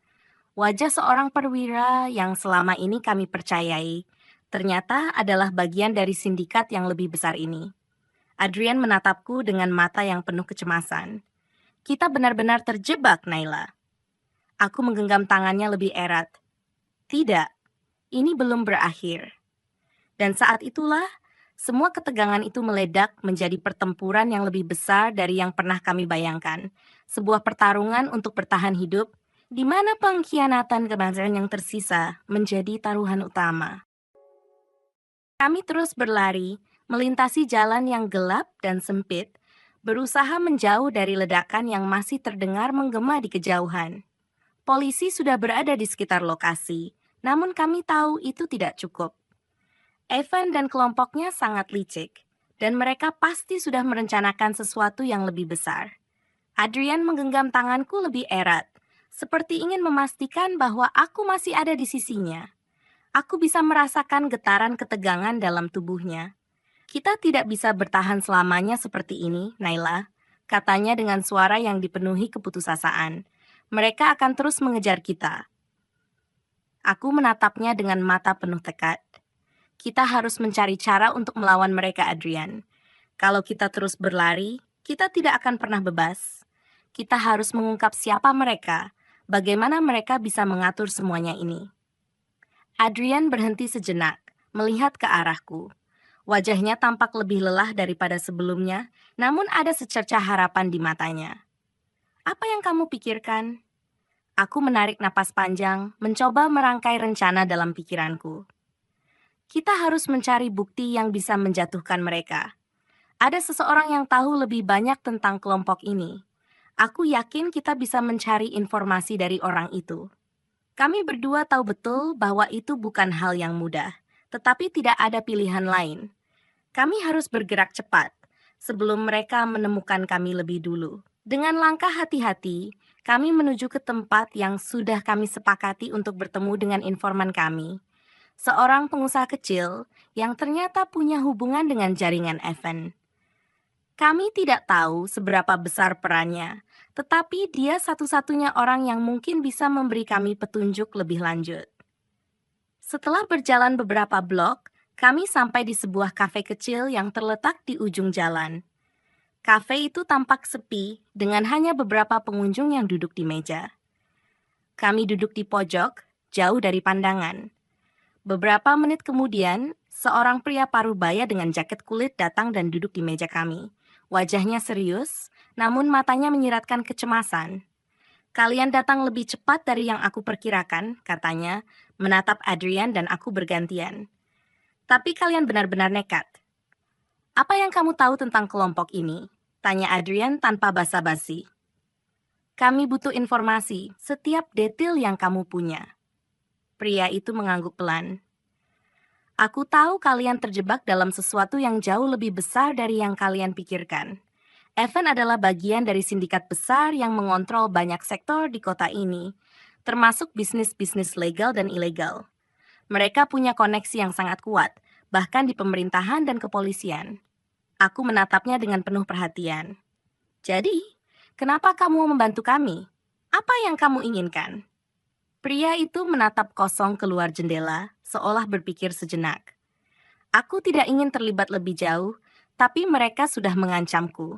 Wajah seorang perwira yang selama ini kami percayai, ternyata adalah bagian dari sindikat yang lebih besar ini. Adrian menatapku dengan mata yang penuh kecemasan. "Kita benar-benar terjebak, Naila." Aku menggenggam tangannya lebih erat. "Tidak, ini belum berakhir." Dan saat itulah, semua ketegangan itu meledak menjadi pertempuran yang lebih besar dari yang pernah kami bayangkan. Sebuah pertarungan untuk bertahan hidup, di mana pengkhianatan kemanusiaan yang tersisa menjadi taruhan utama. Kami terus berlari, melintasi jalan yang gelap dan sempit, berusaha menjauh dari ledakan yang masih terdengar menggema di kejauhan. Polisi sudah berada di sekitar lokasi, namun kami tahu itu tidak cukup. Evan dan kelompoknya sangat licik, dan mereka pasti sudah merencanakan sesuatu yang lebih besar. Adrian menggenggam tanganku lebih erat, seperti ingin memastikan bahwa aku masih ada di sisinya. Aku bisa merasakan getaran ketegangan dalam tubuhnya. "Kita tidak bisa bertahan selamanya seperti ini, Naila," katanya dengan suara yang dipenuhi keputusasaan. "Mereka akan terus mengejar kita." Aku menatapnya dengan mata penuh tekad. "Kita harus mencari cara untuk melawan mereka, Adrian. Kalau kita terus berlari, kita tidak akan pernah bebas. Kita harus mengungkap siapa mereka, bagaimana mereka bisa mengatur semuanya ini." Adrian berhenti sejenak, melihat ke arahku. Wajahnya tampak lebih lelah daripada sebelumnya, namun ada secercah harapan di matanya. "Apa yang kamu pikirkan?" Aku menarik napas panjang, mencoba merangkai rencana dalam pikiranku. "Kita harus mencari bukti yang bisa menjatuhkan mereka. Ada seseorang yang tahu lebih banyak tentang kelompok ini. Aku yakin kita bisa mencari informasi dari orang itu." Kami berdua tahu betul bahwa itu bukan hal yang mudah, tetapi tidak ada pilihan lain. Kami harus bergerak cepat sebelum mereka menemukan kami lebih dulu. Dengan langkah hati-hati, kami menuju ke tempat yang sudah kami sepakati untuk bertemu dengan informan kami. Seorang pengusaha kecil yang ternyata punya hubungan dengan jaringan Evan. Kami tidak tahu seberapa besar perannya, tetapi dia satu-satunya orang yang mungkin bisa memberi kami petunjuk lebih lanjut. Setelah berjalan beberapa blok, kami sampai di sebuah kafe kecil yang terletak di ujung jalan. Kafe itu tampak sepi dengan hanya beberapa pengunjung yang duduk di meja. Kami duduk di pojok, jauh dari pandangan. Beberapa menit kemudian, seorang pria parubaya dengan jaket kulit datang dan duduk di meja kami. Wajahnya serius, namun matanya menyiratkan kecemasan. "Kalian datang lebih cepat dari yang aku perkirakan," katanya, menatap Adrian dan aku bergantian. "Tapi kalian benar-benar nekat." "Apa yang kamu tahu tentang kelompok ini?" tanya Adrian tanpa basa-basi. "Kami butuh informasi, setiap detail yang kamu punya." Pria itu mengangguk pelan. "Aku tahu kalian terjebak dalam sesuatu yang jauh lebih besar dari yang kalian pikirkan. Evan adalah bagian dari sindikat besar yang mengontrol banyak sektor di kota ini, termasuk bisnis-bisnis legal dan ilegal. Mereka punya koneksi yang sangat kuat, bahkan di pemerintahan dan kepolisian. Aku menatapnya dengan penuh perhatian. Jadi, kenapa kamu membantu kami? Apa yang kamu inginkan? Pria itu menatap kosong keluar jendela, seolah berpikir sejenak. Aku tidak ingin terlibat lebih jauh, tapi mereka sudah mengancamku.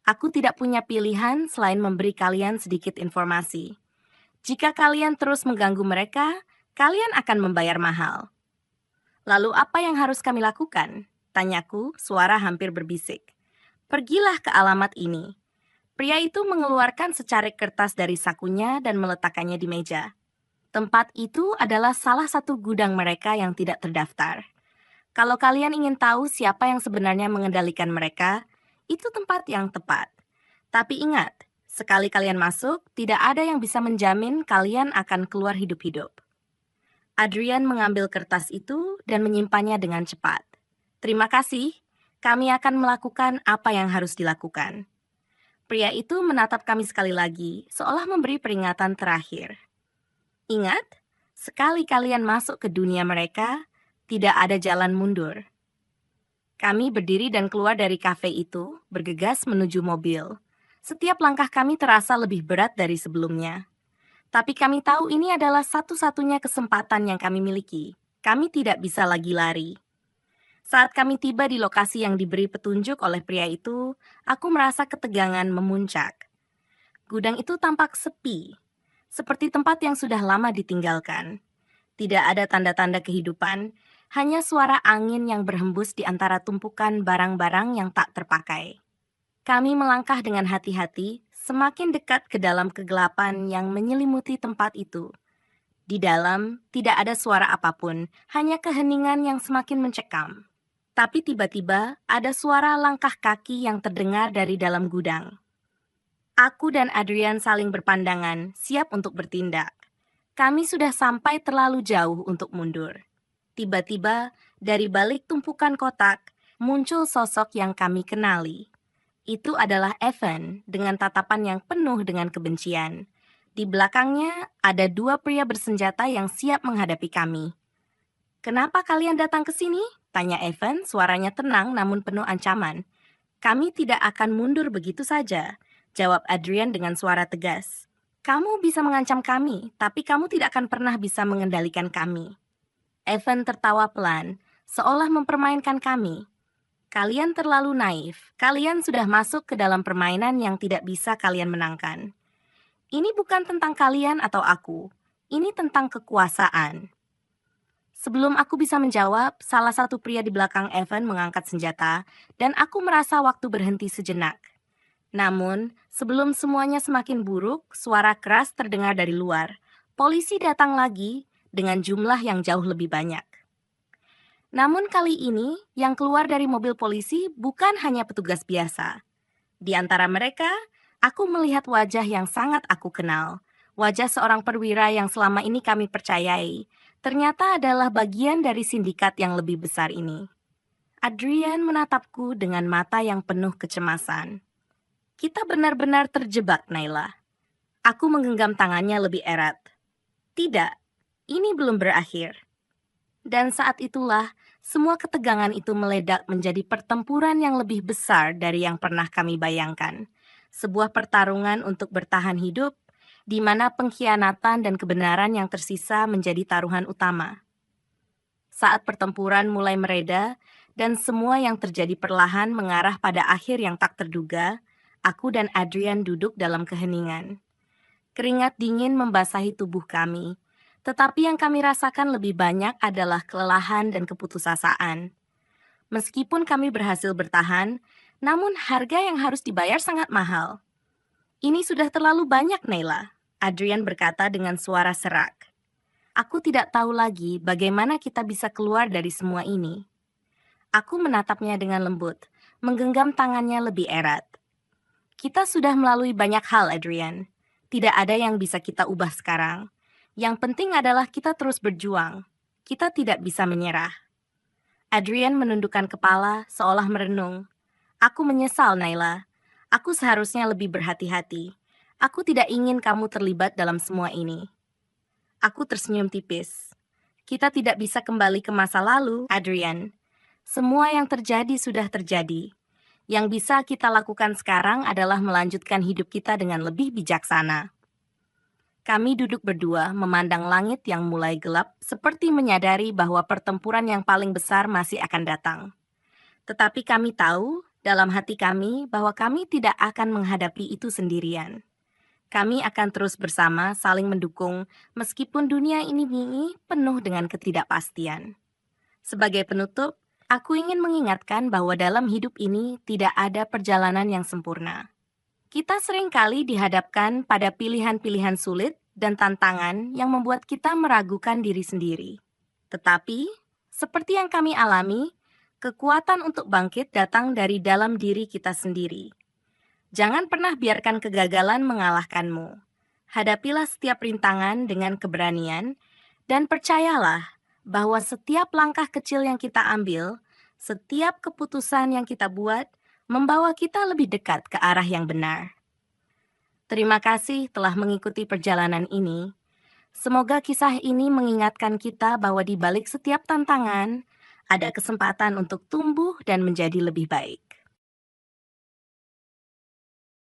Aku tidak punya pilihan selain memberi kalian sedikit informasi. Jika kalian terus mengganggu mereka, kalian akan membayar mahal. Lalu apa yang harus kami lakukan? Tanyaku, suara hampir berbisik. Pergilah ke alamat ini. Pria itu mengeluarkan secarik kertas dari sakunya dan meletakkannya di meja. Tempat itu adalah salah satu gudang mereka yang tidak terdaftar. Kalau kalian ingin tahu siapa yang sebenarnya mengendalikan mereka, itu tempat yang tepat. Tapi ingat, sekali kalian masuk, tidak ada yang bisa menjamin kalian akan keluar hidup-hidup. Adrian mengambil kertas itu dan menyimpannya dengan cepat. Terima kasih, kami akan melakukan apa yang harus dilakukan. Pria itu menatap kami sekali lagi, seolah memberi peringatan terakhir. Ingat, sekali kalian masuk ke dunia mereka, tidak ada jalan mundur. Kami berdiri dan keluar dari kafe itu, bergegas menuju mobil. Setiap langkah kami terasa lebih berat dari sebelumnya. Tapi kami tahu ini adalah satu-satunya kesempatan yang kami miliki. Kami tidak bisa lagi lari. Saat kami tiba di lokasi yang diberi petunjuk oleh pria itu, aku merasa ketegangan memuncak. Gudang itu tampak sepi, seperti tempat yang sudah lama ditinggalkan. Tidak ada tanda-tanda kehidupan, hanya suara angin yang berhembus di antara tumpukan barang-barang yang tak terpakai. Kami melangkah dengan hati-hati, semakin dekat ke dalam kegelapan yang menyelimuti tempat itu. Di dalam, tidak ada suara apapun, hanya keheningan yang semakin mencekam. Tapi tiba-tiba, ada suara langkah kaki yang terdengar dari dalam gudang. Aku dan Adrian saling berpandangan, siap untuk bertindak. Kami sudah sampai terlalu jauh untuk mundur. Tiba-tiba, dari balik tumpukan kotak, muncul sosok yang kami kenali. Itu adalah Evan dengan tatapan yang penuh dengan kebencian. Di belakangnya ada dua pria bersenjata yang siap menghadapi kami. "Kenapa kalian datang ke sini?" tanya Evan, suaranya tenang namun penuh ancaman. "Kami tidak akan mundur begitu saja," jawab Adrian dengan suara tegas. "Kamu bisa mengancam kami, tapi kamu tidak akan pernah bisa mengendalikan kami." Evan tertawa pelan, seolah mempermainkan kami. "Kalian terlalu naif. Kalian sudah masuk ke dalam permainan yang tidak bisa kalian menangkan. Ini bukan tentang kalian atau aku. Ini tentang kekuasaan." Sebelum aku bisa menjawab, salah satu pria di belakang Evan mengangkat senjata, dan aku merasa waktu berhenti sejenak. Namun, sebelum semuanya semakin buruk, suara keras terdengar dari luar. Polisi datang lagi dengan jumlah yang jauh lebih banyak. Namun kali ini, yang keluar dari mobil polisi bukan hanya petugas biasa. Di antara mereka, aku melihat wajah yang sangat aku kenal. Wajah seorang perwira yang selama ini kami percayai, ternyata adalah bagian dari sindikat yang lebih besar ini. Adrian menatapku dengan mata yang penuh kecemasan. "Kita benar-benar terjebak, Naila." Aku menggenggam tangannya lebih erat. "Tidak, ini belum berakhir." Dan saat itulah, semua ketegangan itu meledak menjadi pertempuran yang lebih besar dari yang pernah kami bayangkan. Sebuah pertarungan untuk bertahan hidup, di mana pengkhianatan dan kebenaran yang tersisa menjadi taruhan utama. Saat pertempuran mulai mereda, dan semua yang terjadi perlahan mengarah pada akhir yang tak terduga, aku dan Adrian duduk dalam keheningan. Keringat dingin membasahi tubuh kami, tetapi yang kami rasakan lebih banyak adalah kelelahan dan keputusasaan. Meskipun kami berhasil bertahan, namun harga yang harus dibayar sangat mahal. "Ini sudah terlalu banyak, Naila," Adrian berkata dengan suara serak. "Aku tidak tahu lagi bagaimana kita bisa keluar dari semua ini." Aku menatapnya dengan lembut, menggenggam tangannya lebih erat. "Kita sudah melalui banyak hal, Adrian. Tidak ada yang bisa kita ubah sekarang. Yang penting adalah kita terus berjuang. Kita tidak bisa menyerah." Adrian menundukkan kepala seolah merenung. "Aku menyesal, Naila. Aku seharusnya lebih berhati-hati. Aku tidak ingin kamu terlibat dalam semua ini. Aku tersenyum tipis. Kita tidak bisa kembali ke masa lalu, Adrian. Semua yang terjadi sudah terjadi. Yang bisa kita lakukan sekarang adalah melanjutkan hidup kita dengan lebih bijaksana. Kami duduk berdua memandang langit yang mulai gelap, seperti menyadari bahwa pertempuran yang paling besar masih akan datang. Tetapi kami tahu, dalam hati kami, bahwa kami tidak akan menghadapi itu sendirian. Kami akan terus bersama saling mendukung meskipun dunia ini penuh dengan ketidakpastian. Sebagai penutup, aku ingin mengingatkan bahwa dalam hidup ini tidak ada perjalanan yang sempurna. Kita seringkali dihadapkan pada pilihan-pilihan sulit dan tantangan yang membuat kita meragukan diri sendiri. Tetapi, seperti yang kami alami, kekuatan untuk bangkit datang dari dalam diri kita sendiri. Jangan pernah biarkan kegagalan mengalahkanmu. Hadapilah setiap rintangan dengan keberanian, dan percayalah bahwa setiap langkah kecil yang kita ambil, setiap keputusan yang kita buat, membawa kita lebih dekat ke arah yang benar. Terima kasih telah mengikuti perjalanan ini. Semoga kisah ini mengingatkan kita bahwa di balik setiap tantangan, ada kesempatan untuk tumbuh dan menjadi lebih baik.